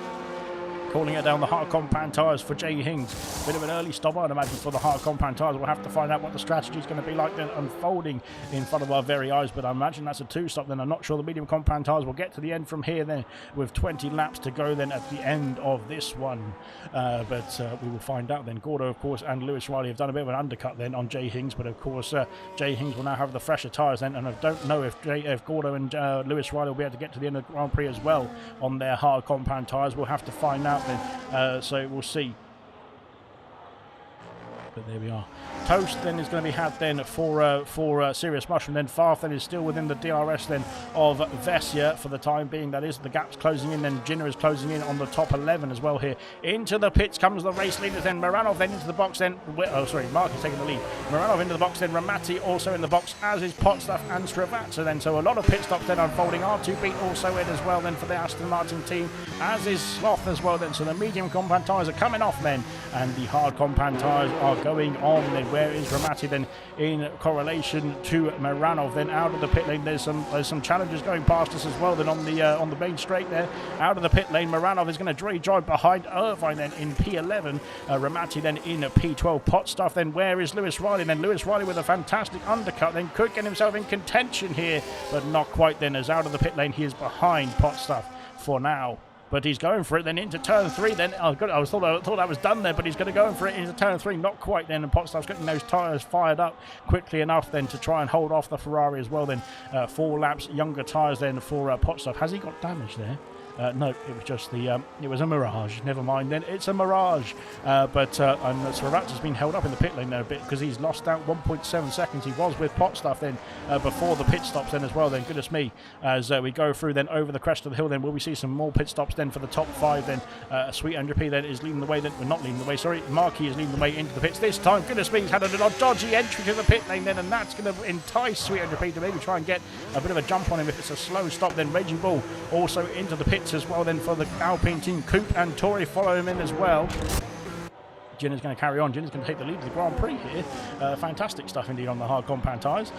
calling it down the hard compound tyres for Jay Hings. Bit of an early stop, I'd imagine, for the hard compound tyres. We'll have to find out what the strategy is going to be like then unfolding in front of our very eyes, but I imagine that's a 2-stop then. I'm not sure the medium compound tyres will get to the end from here then, with 20 laps to go then at the end of this one. But we will find out then. Gordo, of course, and Lewis Riley have done a bit of an undercut then on Jay Hings, but of course Jay Hings will now have the fresher tyres then, and I don't know if Gordo and Lewis Riley will be able to get to the end of the Grand Prix as well on their hard compound tyres. We'll have to find out then, so we'll see. But there we are. Toast then is going to be had then for Serious Mushroom. Then Farf then is still within the DRS then of Vessia for the time being. That is, the gap's closing in. Then Jinner is closing in on the top 11 as well here. Into the pits comes the race leaders. Then Moranov then into the box. Then Mark is taking the lead. Moranov into the box. Then Ramati also in the box, as is Potstuff and Srivatsa. Then so a lot of pit stops then unfolding. R2 Beat also in as well then for the Aston Martin team, as is Sloth as well then. So the medium compound tyres are coming off then, and the hard compound tyres are going on. Then where is Ramati then in correlation to Maranov? Then out of the pit lane, there's some challenges going past us as well. Then on the main straight there, out of the pit lane, Maranov is going to drive behind Irvine then in P11. Ramati then in P12. Pot stuff. Then where is Lewis Riley? Then Lewis Riley with a fantastic undercut. Then could get himself in contention here, but not quite. Then as out of the pit lane, he is behind Pot stuff for now. But he's going for it then into turn 3. Then I thought that was done there, but he's going to go for it into turn 3. Not quite then, and Potstuff's getting those tyres fired up quickly enough then to try and hold off the Ferrari as well. Then 4 laps younger tyres then for Potstuff. Has he got damage there? No, it was just it was a mirage. Never mind then, it's a mirage. But Sriracha's been held up in the pit lane there a bit because he's lost out 1.7 seconds. He was with Pot Stuff then before the pit stops then as well. Then goodness me, as we go through then over the crest of the hill, then will we see some more pit stops then for the top 5? Then Sweet Andrew P then is leading the way. Then we're not leading the way. Sorry, Markey is leading the way into the pits this time. Goodness me, he's had a little dodgy entry to the pit lane then, and that's going to entice Sweet Andrew P to maybe try and get a bit of a jump on him if it's a slow stop. Then Raging Bull also into the pits as well then for the Alpine team. Coop and Tory follow him in as well. Jenner's going to carry on. Jenner's going to take the lead of the Grand Prix here. Fantastic stuff indeed on the hard compound tyres.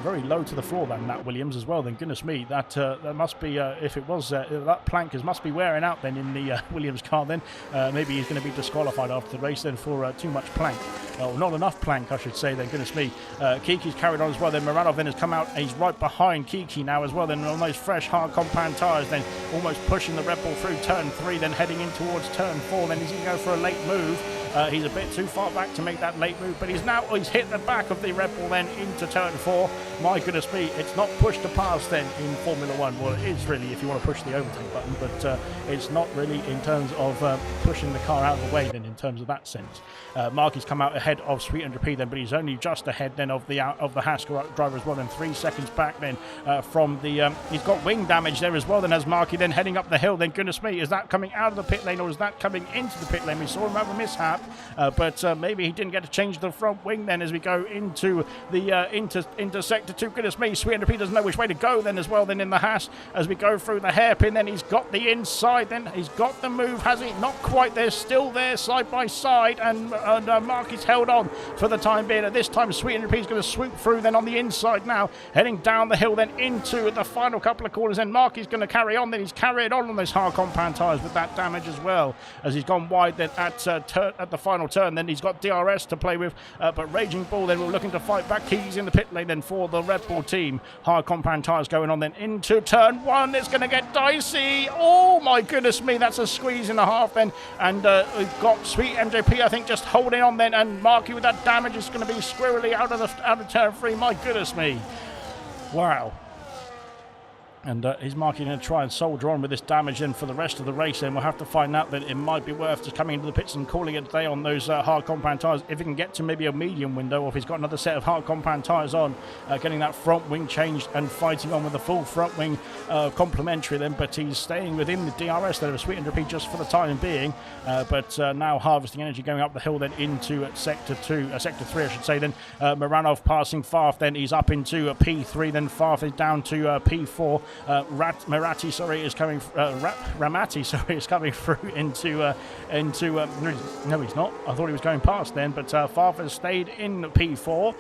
Very low to the floor than that Williams as well. Then goodness me, that must be, if it was, that plank must be wearing out then in the Williams car then. Maybe he's going to be disqualified after the race then for too much plank. Not enough plank, I should say then, goodness me. Kiki's carried on as well. Then Maranov then has come out. He's right behind Kiki now as well. Then on those fresh hard compound tyres, then almost pushing the Red Bull through turn 3, then heading in towards turn 4. Then he's going to go for a late move. He's a bit too far back to make that late move, but he's hit the back of the Red Bull then into turn 4. My goodness me, it's not push to pass then in Formula 1. Well, it is really if you want to push the overtake button, but it's not really in terms of pushing the car out of the way then in terms of that sense. Mark come out ahead of Sweet 100p then, but he's only just ahead then of the Haas driver as well, then 3 seconds back then from the he's got wing damage there as well then as Marky then heading up the hill. Then goodness me, is that coming out of the pit lane or is that coming into the pit lane? We saw him have a mishap, but maybe he didn't get to change the front wing then as we go into the into sector 2. Goodness me, Sweet 100p doesn't know which way to go then as well then in the Haas as we go through the hairpin. Then he's got the inside, then he's got the move, has he? Not quite. They're still there side by side, and Mark is held on for the time being. At this time, Sweet 100p is going to swoop through then on the inside now, heading down the hill then into the final couple of corners. And Mark is going to carry on. Then he's carried on those hard compound tyres with that damage as well as he's gone wide then at the final turn. Then he's got DRS to play with, but Raging Bull then we're looking to fight back. He's in the pit lane then for the Red Bull team. Hard compound tyres going on then into turn 1. It's going to get dicey. Oh my goodness me, that's a squeeze and a half then, and we've got Sweet MJP I think just holding on then, and Marky with that damage is going to be squirrely out of turn 3. My goodness me, wow. And is Marky going to try and soldier on with this damage then for the rest of the race? And we'll have to find out that it might be worth just coming into the pits and calling it a day on those hard compound tyres. If he can get to maybe a medium window, or if he's got another set of hard compound tyres on, getting that front wing changed and fighting on with the full front wing complementary then. But he's staying within the DRS there of Sweet 100p just for the time being. But now harvesting energy going up the hill then into sector 3 I should say then. Maranov passing Farf, then he's up into P3, then Farf is down to P4. Ramati is coming through into no he's not. I thought he was going past then, but Farfa stayed in P4.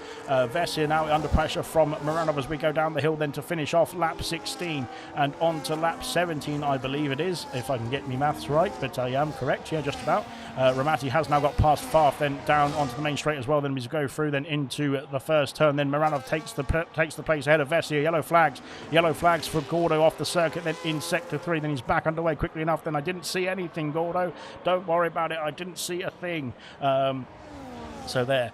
Vessia now under pressure from Maranov as we go down the hill then to finish off lap 16 and on to lap 17 I believe it is, if I can get me maths right, but I am correct, yeah, just about. Ramati has now got past Farf then down onto the main straight as well. Then we go through then into the first turn. Then Maranov takes the place ahead of Vessia. Yellow flags for Gordo off the circuit then in sector 3. Then he's back underway quickly enough. Then I didn't see anything, Gordo, don't worry about it, I didn't see a thing. So there,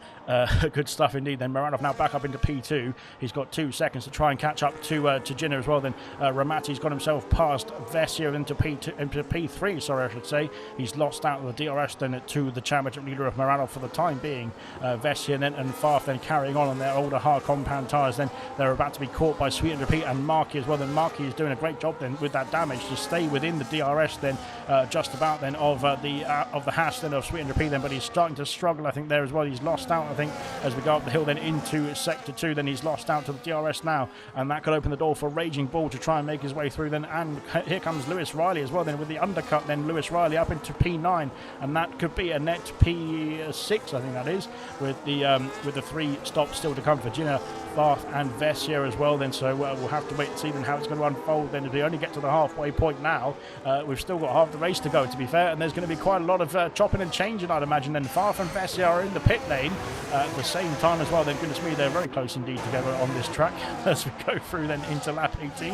good stuff indeed. Then Maranov now back up into P2. He's got 2 seconds to try and catch up to Jinner as well. Then Ramati's got himself past Vessia into P3. Sorry, I should say. He's lost out of the DRS then to the championship leader of Maranov for the time being. Vessia then and Farf then carrying on their older hard compound tyres. Then they're about to be caught by Sweet 100p and Marky as well. Then Marky is doing a great job then with that damage to stay within the DRS then just about then of the Haas then of Sweet 100p then, but he's starting to struggle I think there as well. He's lost out think, as we go up the hill then into Sector 2. Then he's lost out to the DRS now, and that could open the door for Raging Bull to try and make his way through then. And here comes Lewis Riley as well then with the undercut. Then Lewis Riley up into P9, and that could be a net P6, I think that is, with the 3 stops still to come for Ginner, Bath and Vessier as well then. So we'll have to wait and see then how it's going to unfold then. If we only get to the halfway point now, we've still got half the race to go, to be fair, and there's going to be quite a lot of chopping and changing, I'd imagine. Then Bath and Vessier are in the pit lane at the same time as well. Then goodness me, they're very close indeed together on this track as we go through then into lap 18.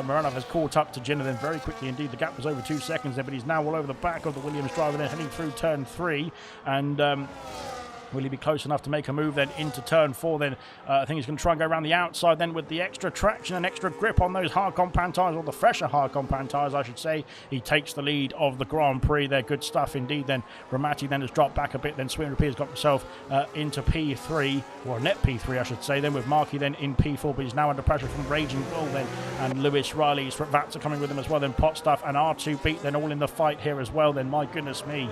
Moranov has caught up to Ginner then very quickly indeed. The gap was over 2 seconds there, but he's now all over the back of the Williams driver then heading through turn 3, and will he be close enough to make a move then into turn 4 then? I think he's going to try and go around the outside then with the extra traction and extra grip on those hard compound tyres, or the fresher hard compound tyres I should say. He takes the lead of the Grand Prix there. Good stuff indeed then. Ramati then has dropped back a bit then. Swin Repeat has got himself into P3, or net P3 I should say then, with Markey then in P4, but he's now under pressure from Raging Bull then, and Lewis Riley. Vats are coming with him as well then. Pot Stuff and R2 Beat then all in the fight here as well then. My goodness me.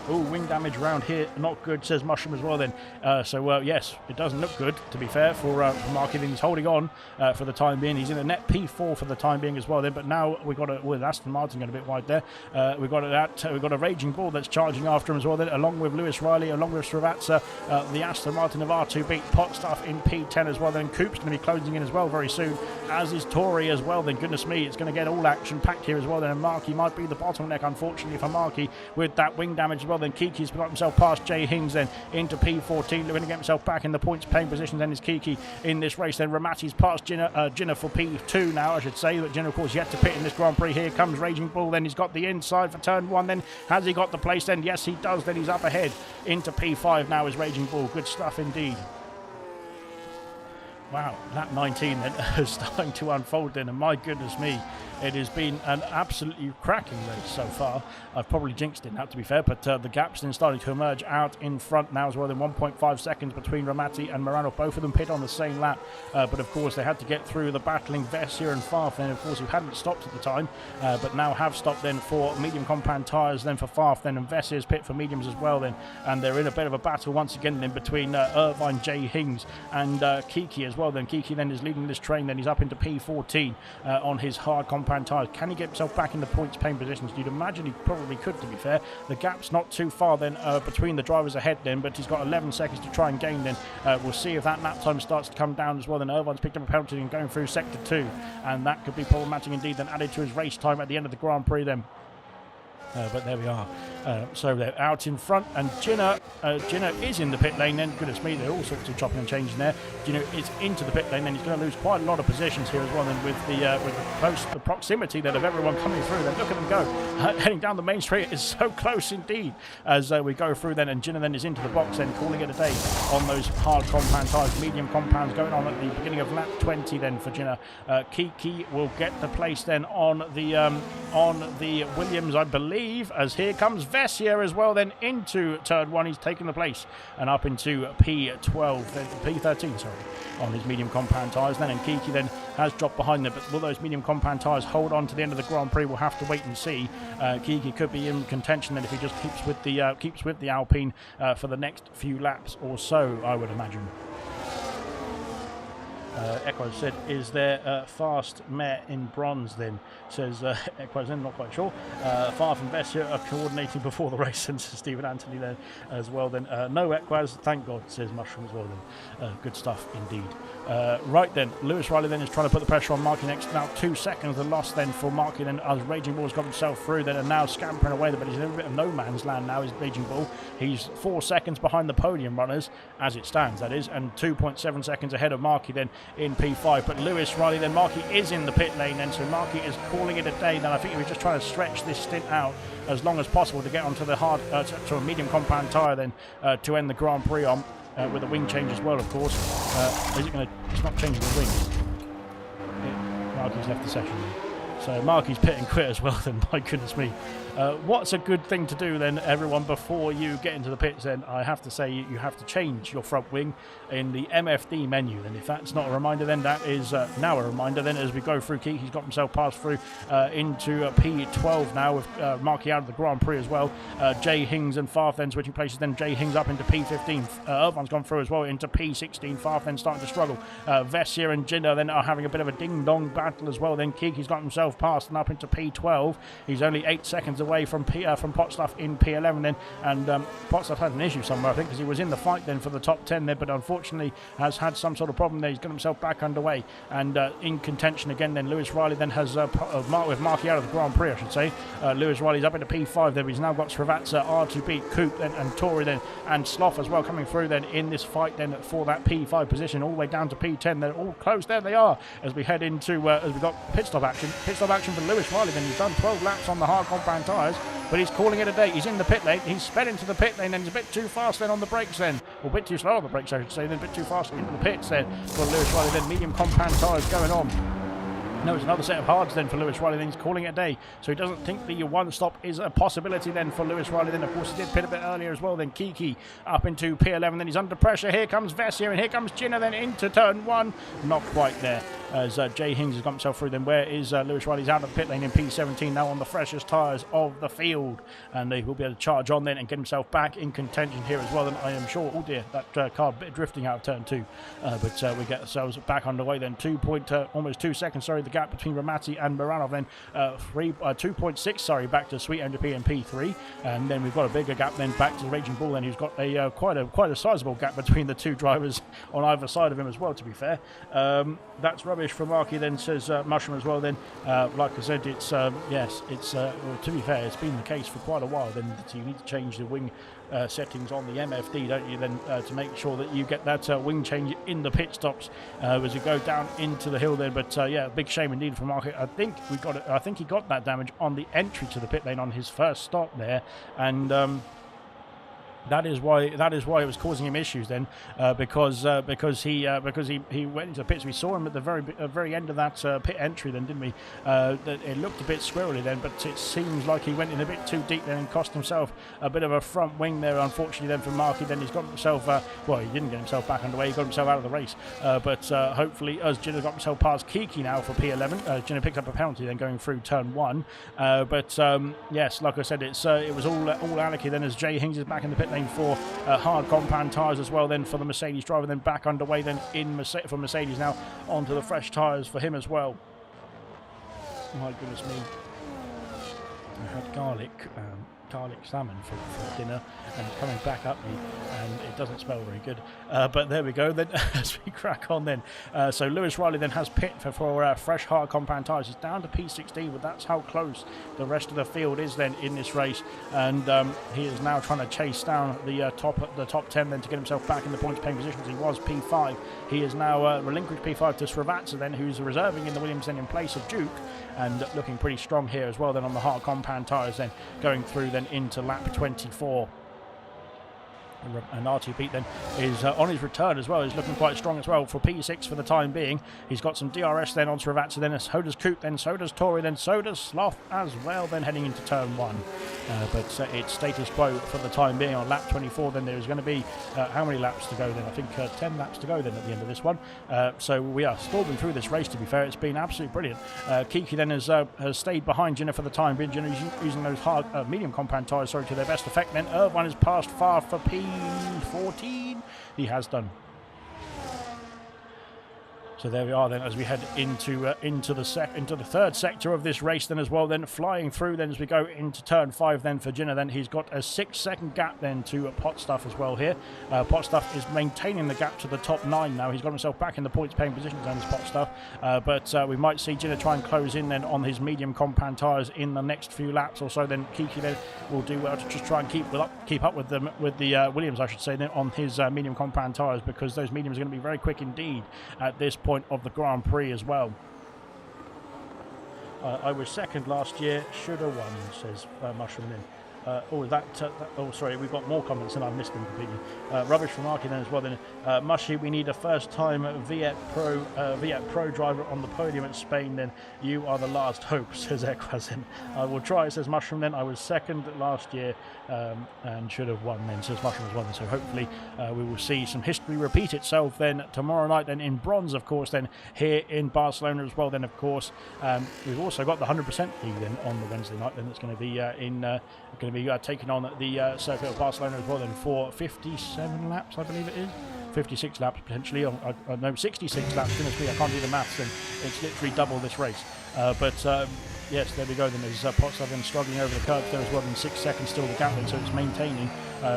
Oh, wing damage around here, not good, says Mushroom as well then. Yes, it doesn't look good, to be fair, for Marky. He's holding on for the time being. He's in a net P4 for the time being as well then, but now we've got with Aston Martin going a bit wide there. We've got a Raging Bull that's charging after him as well then, along with Lewis Riley, along with Srivatsa, the Aston Martin of R2 Beat, Pot Stuff in P10 as well then. Coop's going to be closing in as well very soon, as is Tory as well then. Goodness me, it's going to get all action packed here as well then, and Marky might be the bottleneck, unfortunately, for Marky with that wing damage as well. Then Kiki's got himself past Jay Hings then into P14, looking to get himself back in the points paying position then is Kiki in this race. Then Ramati's past Ginner for P2 now, I should say, but Ginner of course yet to pit in this Grand Prix. Here comes Raging Bull then. He's got the inside for turn 1 then. Has he got the place then? Yes he does. Then he's up ahead into P5 now is Raging Bull. Good stuff indeed. Wow, lap 19 then is starting to unfold then, and my goodness me, it has been an absolutely cracking race so far. I've probably jinxed it now, to be fair, but the gap's then starting to emerge out in front now as well. Then 1.5 seconds between Ramati and Morano, both of them pit on the same lap, but of course they had to get through the battling Vessier and Farf then, of course, who hadn't stopped at the time, but now have stopped then for medium compound tyres then for Farf then, and Vessier's pit for mediums as well then, and they're in a bit of a battle once again then between Irvine, Jay Hings and Kiki as well then. Kiki then is leading this train then. He's up into P14 on his hard compound tyres. Can he get himself back in the points paying positions? You'd imagine he probably could, to be fair. The gap's not too far then between the drivers ahead then, but he's got 11 seconds to try and gain then. We'll see if that lap time starts to come down as well. Then Irvine's picked up a penalty and going through sector 2, and that could be problematic indeed then, added to his race time at the end of the Grand Prix then. But there we are. So they're out in front, and Ginner is in the pit lane then. Goodness me, there are all sorts of chopping and changing there. Ginner is into the pit lane, then he's going to lose quite a lot of positions here as well. And with the proximity then of everyone coming through, then look at them go. Heading down the main street is so close indeed as we go through then, and Ginner then is into the box then, calling it a day on those hard compound tyres. Medium compounds going on at the beginning of lap 20 then for Ginner. Kiki will get the place then on the Williams, I believe, as here comes Vessier as well then into turn 1. He's taken the place and up into P12, P13 sorry, on his medium compound tyres then, and Kiki then has dropped behind them, but will those medium compound tyres hold on to the end of the Grand Prix? We'll have to wait and see. Kiki could be in contention then if he just keeps with the Alpine for the next few laps or so, I would imagine. Echo said, is there a fast mare in bronze then? Says Echo's in, not quite sure. Farf and Vessier are coordinating before the race, and Stephen Anthony then as well then. No Equaz, thank God, says Mushroom as well then. Good stuff indeed. Right then, Lewis Riley then is trying to put the pressure on Marky next. Now 2 seconds the loss then for Marky then, as Raging Bull's got himself through then, and now scampering away, but he's in a bit of no man's land now, is Raging Bull. He's 4 seconds behind the podium runners, as it stands that is, and 2.7 seconds ahead of Marky then in P5. But Lewis Riley then, Marky is in the pit lane then, so Marky is calling it a day then. I think he was just trying to stretch this stint out as long as possible to get onto the hard to a medium compound tyre then to end the Grand Prix on with a wing change as well, of course. Is it going to? It's not changing the wings. Marky's left the session. So Marky's pit and quit as well then, my goodness me. What's a good thing to do then, everyone, before you get into the pits then? I have to say you have to change your front wing in the MFD menu. And if that's not a reminder, then that is now a reminder then as we go through. He's got himself passed through into P12 now with Marky out of the Grand Prix as well. Jay Hings and Farf then switching places. Then Jay Hings up into P15. Irvine's gone through as well into P16. Farf then starting to struggle. Vessia and Jinder then are having a bit of a ding-dong battle as well. Then Kiki's got himself passed and up into P12. He's only 8 seconds away from Potstuff in P11 then, and Potstuff had an issue somewhere, I think, because he was in the fight then for the top 10 there, but unfortunately has had some sort of problem there. He's got himself back underway and in contention again then. Lewis Riley then has with Marky out of the Grand Prix, I should say. Lewis Riley's up into P5 there. He's now got Srivatsa, R2B, Coop then, and Tori then, and Sloth as well coming through then in this fight then for that P5 position all the way down to P10. They're all close. There they are as we head into as we got pit stop action for Lewis Riley. Then he's done 12 laps on the hard compound tyres, but he's calling it a day. He's in the pit lane. He's sped into the pit lane, and he's a bit too fast then on the brakes then, or a bit too slow on the brakes I should say, then a bit too fast into the pits then for Lewis Riley. Then medium compound tyres going on. No, it's another set of hards then for Lewis Riley. Then he's calling it a day. So he doesn't think the one stop is a possibility then for Lewis Riley. Then, of course, he did pit a bit earlier as well. Then Kiki up into P11. Then he's under pressure. Here comes Vessia, and here comes Jinder then into turn 1. Not quite there as Jay Hings has got himself through. Then where is Lewis Riley? He's out of the pit lane in P17 now on the freshest tyres of the field. And he will be able to charge on then and get himself back in contention here as well. Then I am sure, oh dear, that car bit drifting out of turn 2. But we get ourselves back underway then. Almost 2 seconds, sorry, the gap between Ramati and Moranov then 2.6, sorry, back to Sweet MDP and P3, and then we've got a bigger gap then back to Raging Bull then, who's got a quite a sizable gap between the two drivers on either side of him as well, to be fair. That's rubbish for Marky then, says Mushroom as well then. Like I said, it's yes, it's well, to be fair, it's been the case for quite a while then, so you need to change the wing settings on the MFD, don't you, then to make sure that you get that wing change in the pit stops as you go down into the hill then. But yeah, big shame indeed for Mark. I think he got that damage on the entry to the pit lane on his first stop there, and that is why it was causing him issues then, because he went into the pits. We saw him at the very end of that pit entry then, didn't we? It looked a bit squirrely then, but it seems like he went in a bit too deep then and cost himself a bit of a front wing there, unfortunately then for Marky. Then he's got himself well, he didn't get himself back underway, he got himself out of the race, but hopefully as Jinder got himself past Kiki now for P11, Jinder picked up a penalty then going through turn 1, but yes, like I said, it was all anarchy then as Jay Hings is back in the pit lane for hard compound tyres as well then for the Mercedes driver, then back underway then for Mercedes now onto the fresh tyres for him as well. My goodness me, I had garlic salmon for dinner, and it's coming back up me, and it doesn't smell very good, but there we go then as we crack on then. So Lewis Riley then has pit for fresh hard compound tyres. He's down to P16, but that's how close the rest of the field is then in this race, and he is now trying to chase down the top 10 then to get himself back in the points paying positions. He was P5. He is now relinquished P5 to Srivatsa then, who's reserving in the Williams then in place of Duke, and looking pretty strong here as well then on the hard compound tyres then going through then into lap 24. And R2 then is on his return as well. He's looking quite strong as well for P6 for the time being. He's got some DRS then on Srivatsa, then so does Coop, then so does Tori, then so does Sloth as well, then heading into turn 1. But it's status quo for the time being on lap 24. Then there's going to be how many laps to go then? I think 10 laps to go then at the end of this one. So we are storming through this race, to be fair. It's been absolutely brilliant. Kiki then has stayed behind Jinder for the time being. Jinder using those hard medium compound tyres, sorry, to their best effect. Then Irvine is passed far for P14. He has done. So there we are then as we head into the third sector of this race then as well, then flying through then as we go into turn 5 then for Jinder. Then he's got a 6-second gap then to Potstuff as well here. Potstuff is maintaining the gap to the top 9 now. He's got himself back in the points paying positions then as Potstuff, but we might see Jinder try and close in then on his medium compound tyres in the next few laps or so. Then Kiki then will do well to just try and keep up with them, with the Williams I should say, then on his medium compound tyres, because those mediums are going to be very quick indeed at this point of the Grand Prix as well. I was second last year, should have won, says Mushroom then. Oh, sorry, we've got more comments and I missed them completely. Rubbish from Arky then as well. Then Mushy, we need a first-time Viet Pro driver on the podium at Spain. Then you are the last hope, says Equazin. I will try, says Mushroom. Then I was second last year and should have won. Then says Mushroom as well. So hopefully we will see some history repeat itself. Then tomorrow night, then in bronze, of course. Then here in Barcelona as well. Then of course we've also got the 100% league then on the Wednesday night. Then it's going to be taking on the circuit of Barcelona as well then for 57 laps, I believe it is. 56 laps potentially. No, 66 laps. Goodness me, I can't do the maths, and it's literally double this race. Yes, there we go then. There's Potstaff then struggling over the curve there as well. In 6 seconds still the gap then, so it's maintaining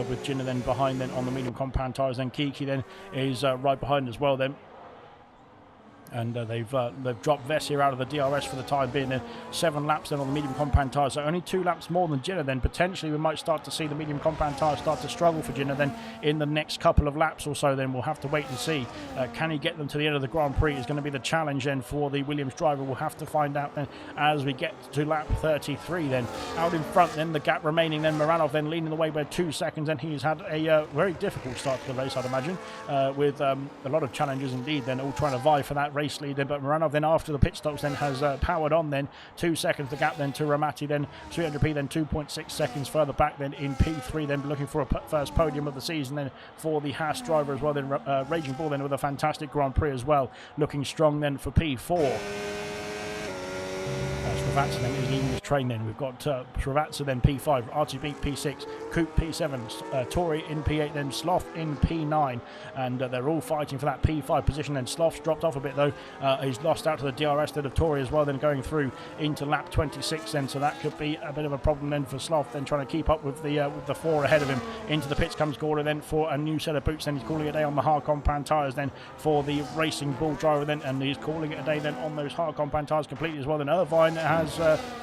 with Ginna then behind then on the medium compound tyres. Then Kiki then is right behind as well then. And they've dropped Vessier out of the DRS for the time being. Then 7 laps then on the medium compound tyres, so only 2 laps more than Ginna. Then potentially we might start to see the medium compound tyres start to struggle for Ginna then in the next couple of laps or so. Then we'll have to wait and see. Can he get them to the end of the Grand Prix is going to be the challenge then for the Williams driver. We'll have to find out then as we get to lap 33 then. Out in front then, the gap remaining then, Moranov then leading the way by 2 seconds, and he's had a very difficult start to the race, I'd imagine, with a lot of challenges indeed then, all trying to vie for that race lead. But Moranov then after the pit stops then has powered on then 2 seconds the gap then to Ramati, then 300p then 2.6 seconds further back then in P3, then looking for a first podium of the season then for the Haas driver as well. Then Raging Bull then with a fantastic Grand Prix as well, looking strong then for P4. Srivatsa then is leading this train then. We've got Srivatsa then P5, RTB P6, Coop P7, Tori in P8, then Sloth in P9, and they're all fighting for that P5 position. Then Sloth's dropped off a bit though. He's lost out to the DRS then of Tori as well, then going through into lap 26 then, so that could be a bit of a problem then for Sloth, then trying to keep up with the 4 ahead of him. Into the pits comes Gorda then for a new set of boots, then he's calling it a day on the hard compound tyres then for the Racing Bull driver then, and he's calling it a day then on those hard compound tyres completely as well. Then Irvine has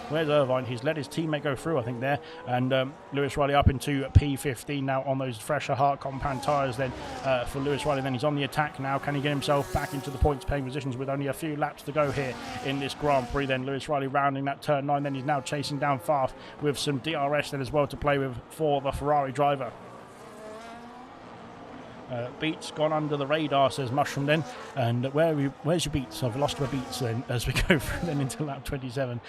where's Irvine? He's let his teammate go through, I think, there, and Lewis Riley up into P15 now on those fresher hard compound tyres then for Lewis Riley. Then he's on the attack now. Can he get himself back into the points paying positions with only a few laps to go here in this Grand Prix? Then Lewis Riley rounding that turn 9, then he's now chasing down Farf with some DRS then as well to play with for the Ferrari driver. Beats gone under the radar, says Mushroom then. And where's your Beats? I've lost my Beats then as we go through then into lap 27.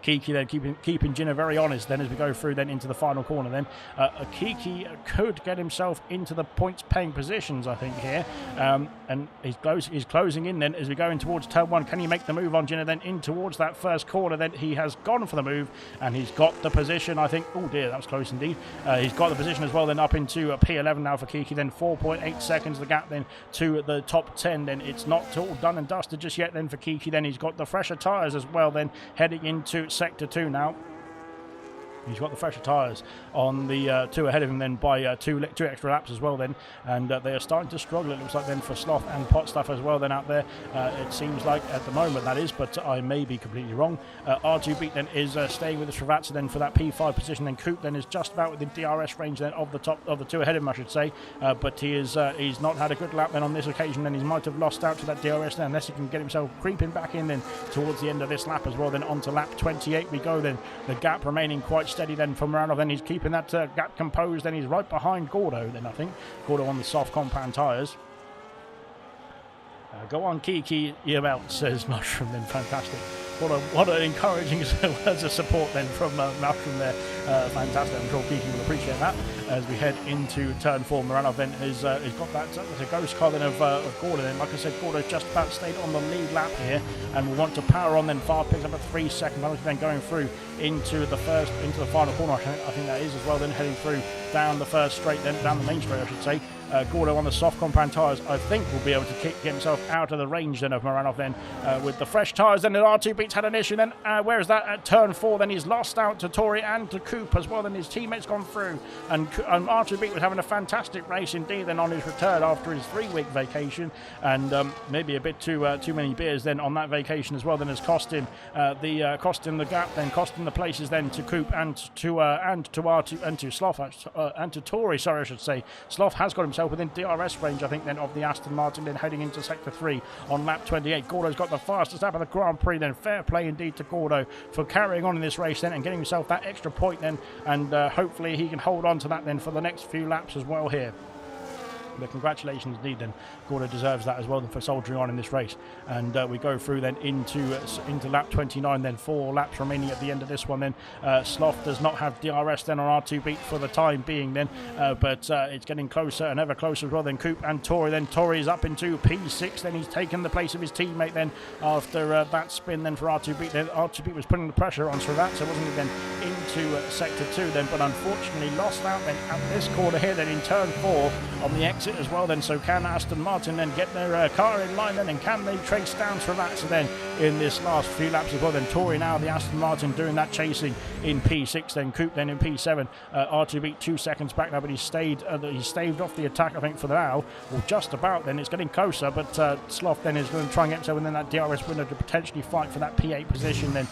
Kiki then keeping Ginna very honest then as we go through then into the final corner then. Kiki could get himself into the points paying positions, I think, here. And he's closing in then as we go in towards turn 1. Can he make the move on Ginna then in towards that first corner? Then he has gone for the move and he's got the position, I think. Oh dear, that was close indeed. He's got the position as well then up into P11 now for Kiki, then 4.8 seconds the gap then to the top 10. Then it's not all done and dusted just yet then for Kiki. Then he's got the fresher tyres as well then heading into sector 2 now. He's got the fresher tyres on the 2 ahead of him then by two extra laps as well then, and they are starting to struggle, it looks like, then for Sloth and Potstaff as well then out there. It seems like at the moment that is, but I may be completely wrong. R2 Beat then is staying with the Srivatsa then for that P5 position. Then Coop then is just about within DRS range then of the top of the 2 ahead of him, I should say, but he's not had a good lap then on this occasion. Then he might have lost out to that DRS then, unless he can get himself creeping back in then towards the end of this lap as well. Then onto lap 28 we go then, the gap remaining quite steady then from Moranov. Then he's keeping that gap composed. Then he's right behind Gordo then, I think. Gordo on the soft compound tyres. Go on, Kiki, you're out, says Mushroom then. Fantastic. What an encouraging words of support then from Mushroom there. Fantastic. I'm sure Kiki will appreciate that as we head into turn 4. Moranov then has got that as a ghost car then of Gordo. Then, like I said, Gordo just about stayed on the lead lap here, and will want to power on. Then Far picks up a 3 second penalty, then going through into the final corner. I think that is as well. Then heading through down the first straight, then down the main straight, I should say. Gordo on the soft compound tyres, I think, will be able to get himself out of the range then of Moranov then with the fresh tyres. Then the R2 Beats had an issue then. Where is that? At turn 4 then he's lost out to Tori and to Coop as well. Then his teammates gone through, and R2 Beat was having a fantastic race indeed then on his return after his 3-week vacation, and maybe a bit too many beers then on that vacation as well. Then has cost him the gap, then costing the places then to Coop and to R2 and to Sloth and to Tori, sorry, I should say. Sloth has got himself himself within DRS range, I think, then of the Aston Martin, then heading into Sector 3 on lap 28. Gordo's got the fastest lap of the Grand Prix then. Fair play indeed to Gordo for carrying on in this race then and getting himself that extra point then, and hopefully he can hold on to that then for the next few laps as well here. But congratulations indeed then. Gordo deserves that as well then for soldiering on in this race. And we go through then into lap 29 then. 4 laps remaining at the end of this one then. Sloth does not have DRS then on R2 beat for the time being then. But it's getting closer and ever closer as well then. Coop and Tori then. Tori is up into P6 then. He's taken the place of his teammate then after that spin then for R2 beat. Then R2 beat was putting the pressure on Srivatsa, wasn't it then, into Sector 2 then. But unfortunately lost out then at this corner here then in turn 4 on the exit as well then. So can Aston Martin then get their car in line then, and can they trace down Srivatsa then in this last few laps as well then? Tori now, the Aston Martin, doing that chasing in P6 then. Coop then in P7. R2 beat 2 seconds back now, but he staved off the attack I think for now, or just about then. It's getting closer, but Sloth then is going to try and get himself within that DRS window to potentially fight for that P8 position then.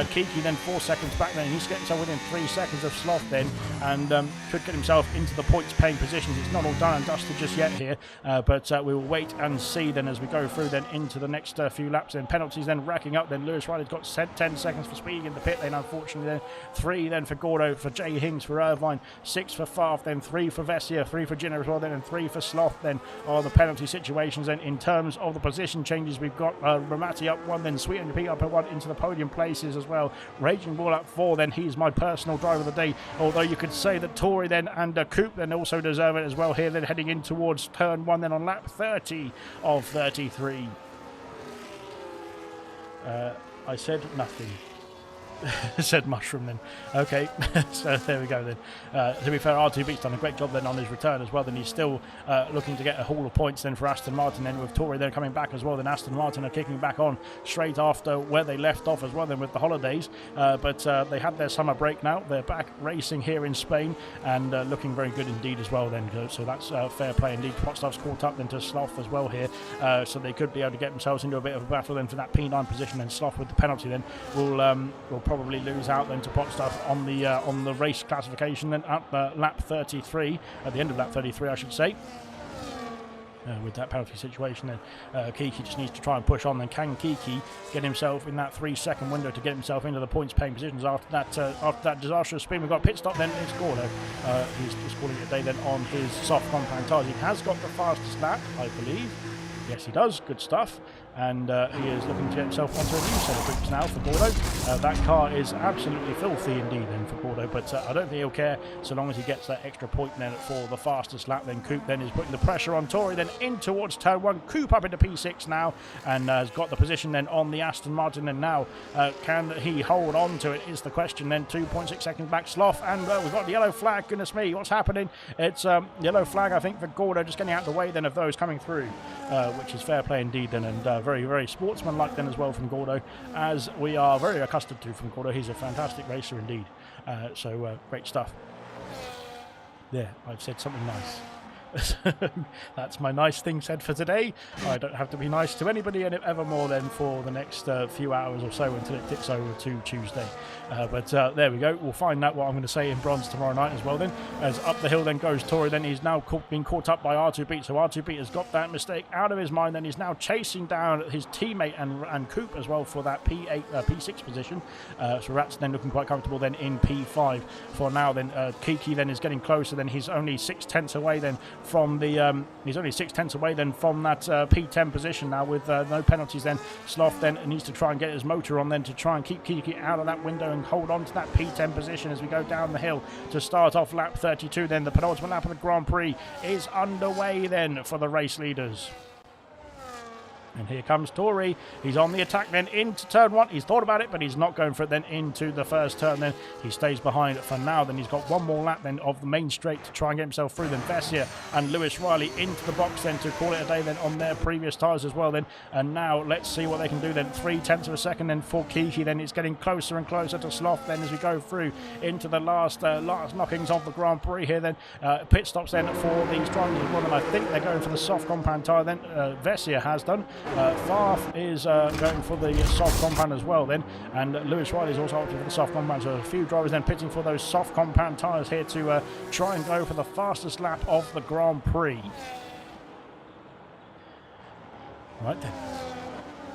Kiki then 4 seconds back then. He's getting himself within 3 seconds of Sloth then, and could get himself into the points paying positions. It's not all done and dusted just yet here, but we will wait and see then as we go through then into the next few laps. Then penalties then racking up then. Lewis Riley's got 10 seconds for speeding in the pit lane, unfortunately then. 3 then for Gordo, for Jay Hings, for Irvine, 6 for Farf, then 3 for Vessia, 3 for Jenner as well then, and 3 for Sloth then are the penalty situations. Then in terms of the position changes, we've got Ramati up 1 then, Sweet and Pete up at 1 into the podium places as well. Raging Bull up 4 then. He's my personal driver of the day, although you could say that Tori then and Coop then also deserve it as well here then, heading in towards turn 1 then on lap 30 of 33. I said nothing. Said mushroom then. Okay, so there we go then. To be fair, R2B's done a great job then on his return as well. Then he's still looking to get a haul of points then for Aston Martin then, with Tori then coming back as well. Then Aston Martin are kicking back on straight after where they left off as well then with the holidays. But they had their summer break now. They're back racing here in Spain and looking very good indeed as well then. So that's fair play indeed. Potstuff's caught up then to Sloth as well here. So they could be able to get themselves into a bit of a battle then for that P9 position. Then Sloth with the penalty then will probably lose out then to Potstuff on the race classification then at lap 33, at the end of lap 33 I should say. With that penalty situation then, Kiki just needs to try and push on. Then can Kiki get himself in that 3-second window to get himself into the points paying positions after that disastrous spin? We've got pit stop then. It's Gordo. He's just calling it a day then on his soft compound tyres. He has got the fastest lap, I believe. Yes, he does. Good stuff. And he is looking to get himself onto a new set of boots now for Gordo. That car is absolutely filthy indeed then for Gordo, but I don't think he'll care so long as he gets that extra point then for the fastest lap. Then Coop then is putting the pressure on Tori then in towards turn 1. Coop up into P6 now and has got the position then on the Aston Martin. And now can he hold on to it is the question then. 2.6 seconds back Sloth, and we've got the yellow flag. Goodness me, what's happening? It's yellow flag I think for Gordo, just getting out of the way then of those coming through, which is fair play indeed then, and very, very sportsmanlike then as well from Gordo, as we are very accustomed to from Gordo. He's a fantastic racer indeed. So great stuff. There, I've said something nice. That's my nice thing said for today. I don't have to be nice to anybody evermore then for the next few hours or so until it tips over to Tuesday. But there we go. We'll find out what I'm going to say in bronze tomorrow night as well then. As up the hill then goes Tori. Then he's now being caught up by R2B. So R2B has got that mistake out of his mind. Then he's now chasing down his teammate and Coop as well for that P8, P6 position. So Rat's then looking quite comfortable then in P5 for now. Then Kiki then is getting closer. Then he's only 6/10 away then from the he's only 6/10 away then from that P10 position now with no penalties. Then Sloth then needs to try and get his motor on then to try and keep Kiki out of that window and hold on to that P10 position as we go down the hill to start off lap 32. Then the penultimate lap of the Grand Prix is underway then for the race leaders. And here comes Tori. He's on the attack then into turn 1. He's thought about it, but he's not going for it then into the first turn. Then he stays behind for now. Then he's got one more lap then of the main straight to try and get himself through. Then Vessia and Lewis Riley into the box then to call it a day then on their previous tyres as well then. And now let's see what they can do then. 0.3 of a second then for Kiki. Then it's getting closer and closer to Sloth then as we go through into the last knockings of the Grand Prix here then. Pit stops then for these drivers as well. And I think they're going for the soft compound tyre then. Vessia has done. Farf is going for the soft compound as well then, and Lewis Riley is also opting for the soft compound, so a few drivers then pitting for those soft compound tyres here to try and go for the fastest lap of the Grand Prix. Right then.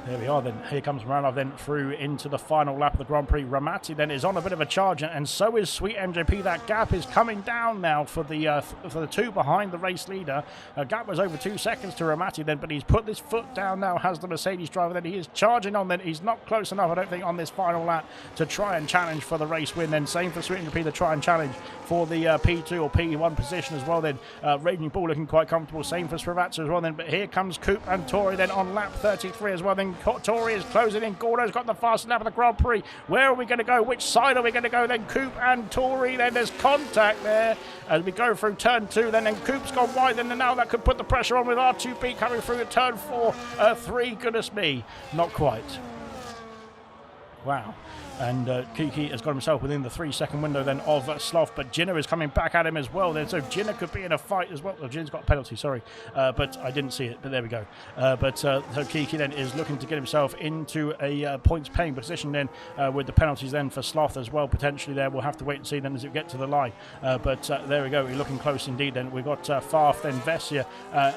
There we are then. Here comes Moranov then through into the final lap of the Grand Prix. Ramati then is on a bit of a charge, and so is Sweet MJP. That gap is coming down now for the two behind the race leader. Gap was over 2 seconds to Ramati then, but he's put this foot down now, has the Mercedes driver then. He is charging on then. He's not close enough, I don't think, on this final lap to try and challenge for the race win then. Same for Sweet MJP to try and challenge for the P2 or P1 position as well then. Raging Bull looking quite comfortable. Same for Srivatsa as well then, but here comes Coop and Tori then on lap 33 as well then. Tori is closing in. Gordo's got the fastest lap of the Grand Prix. Where are we going to go? Which side are we going to go then? Coop and Tori. Then there's contact there as we go through turn 2. Then Coop's gone wide. Then now that could put the pressure on with R2B coming through at turn 4. 3. Goodness me. Not quite. Wow. And Kiki has got himself within the 3-second window then of Sloth, but Jinner is coming back at him as well then, so Jinner could be in a fight as well. Oh, Jinner's got a penalty, sorry, but I didn't see it, but there we go. So Kiki then is looking to get himself into a points-paying position then with the penalties then for Sloth as well, potentially there. We'll have to wait and see then as it get to the line. But there we go, we're looking close indeed then. We've got Farf, then Vessia,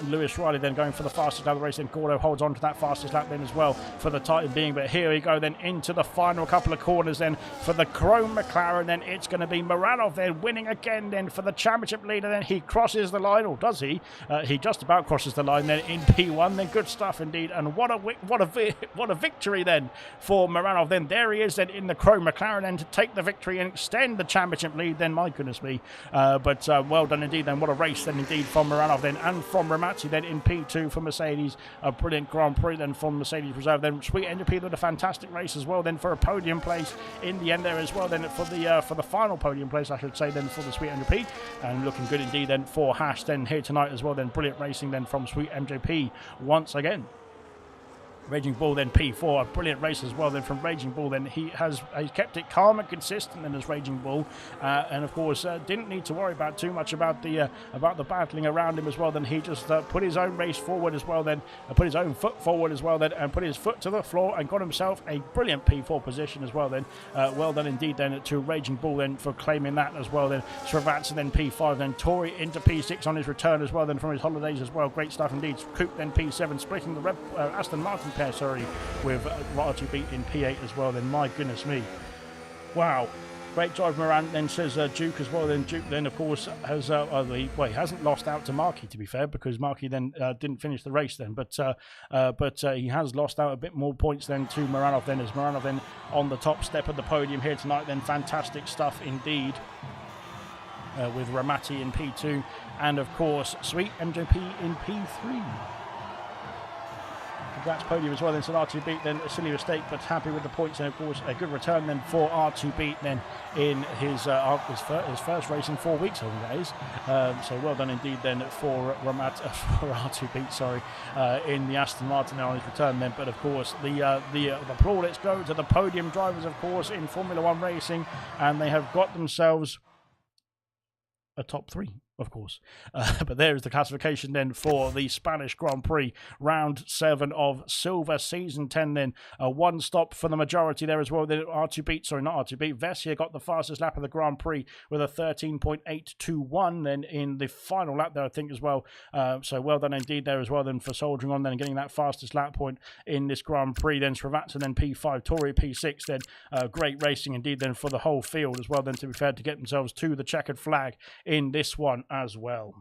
Lewis Riley then going for the fastest lap of the race, then Gordo holds on to that fastest lap then as well for the time being. But here we go then into the final couple of corners then for the Chrome McLaren. Then it's going to be Moranov then winning again then for the championship leader. Then he crosses the line, or does he? He just about crosses the line then in P1. Then good stuff indeed, and what a victory then for Moranov. Then there he is then in the Chrome McLaren then to take the victory and extend the championship lead. Then my goodness me, but well done indeed. Then what a race then indeed from Moranov then, and from Ramazzi then in P2 for Mercedes. A brilliant Grand Prix then from Mercedes Reserve. Then Sweet NDP with a fantastic race as well then for a podium place in the end there as well then for the final podium place, I should say, then for the Sweet MJP, and looking good indeed then for Hash then here tonight as well then. Brilliant racing then from Sweet MJP once again. Raging Bull then P4, a brilliant race as well then from Raging Bull. Then he's kept it calm and consistent then as Raging Bull, and of course didn't need to worry about too much about the battling around him as well. Then he just put his own race forward as well then, put his own foot forward as well then, and put his foot to the floor and got himself a brilliant P4 position as well then. Well done indeed then to Raging Bull then for claiming that as well then. Srivatsa then P5, then Tori into P6 on his return as well then from his holidays as well. Great stuff indeed. Coop then P7, splitting the Aston Martin pair, with R2B in P8 as well then. My goodness me, wow, great drive Moran then, says Duke as well. Then Duke then of course has he hasn't lost out to Markey, to be fair, because Markey then didn't finish the race then, but he has lost out a bit more points then to Moranov then, as Moranov then on the top step of the podium here tonight then. Fantastic stuff indeed. With Ramati in P2 and of course Sweet MJP in P3. Congrats podium as well then, so R2B then a silly mistake, but happy with the points, and of course a good return then for R2B then in his first race in 4 weeks, I think that is. So well done indeed then for R2B, in the Aston Martin now on his return then. But of course the plaudits go to the podium drivers of course in Formula One racing, and they have got themselves a top 3. Of course, but there is the classification then for the Spanish Grand Prix round 7 of Silver season 10 then. One stop for the majority there as well. Vessia got the fastest lap of the Grand Prix with a 13.821 then in the final lap there, I think, as well. So well done indeed there as well then for soldiering on then and getting that fastest lap point in this Grand Prix. Then Srivatsa then P5, Tori P6 then. Great racing indeed then for the whole field as well then, to be fair, to get themselves to the checkered flag in this one as well.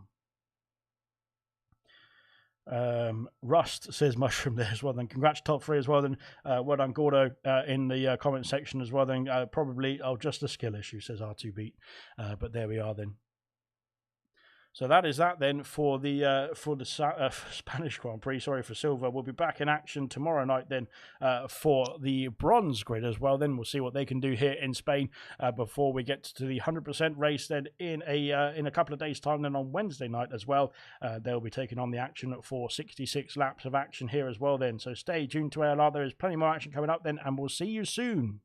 Rust says Mushroom there as well then. Congrats top 3 as well then. Well done Gordo in the comment section as well then. Probably just a skill issue, says R2B, but there we are then. So that is that then for the Spanish Grand Prix, for Silver. We'll be back in action tomorrow night then for the Bronze Grid as well. Then we'll see what they can do here in Spain before we get to the 100% race then in a couple of days' time. Then on Wednesday night as well, they'll be taking on the action for 66 laps of action here as well then. So stay tuned to ALR. There is plenty more action coming up then, and we'll see you soon.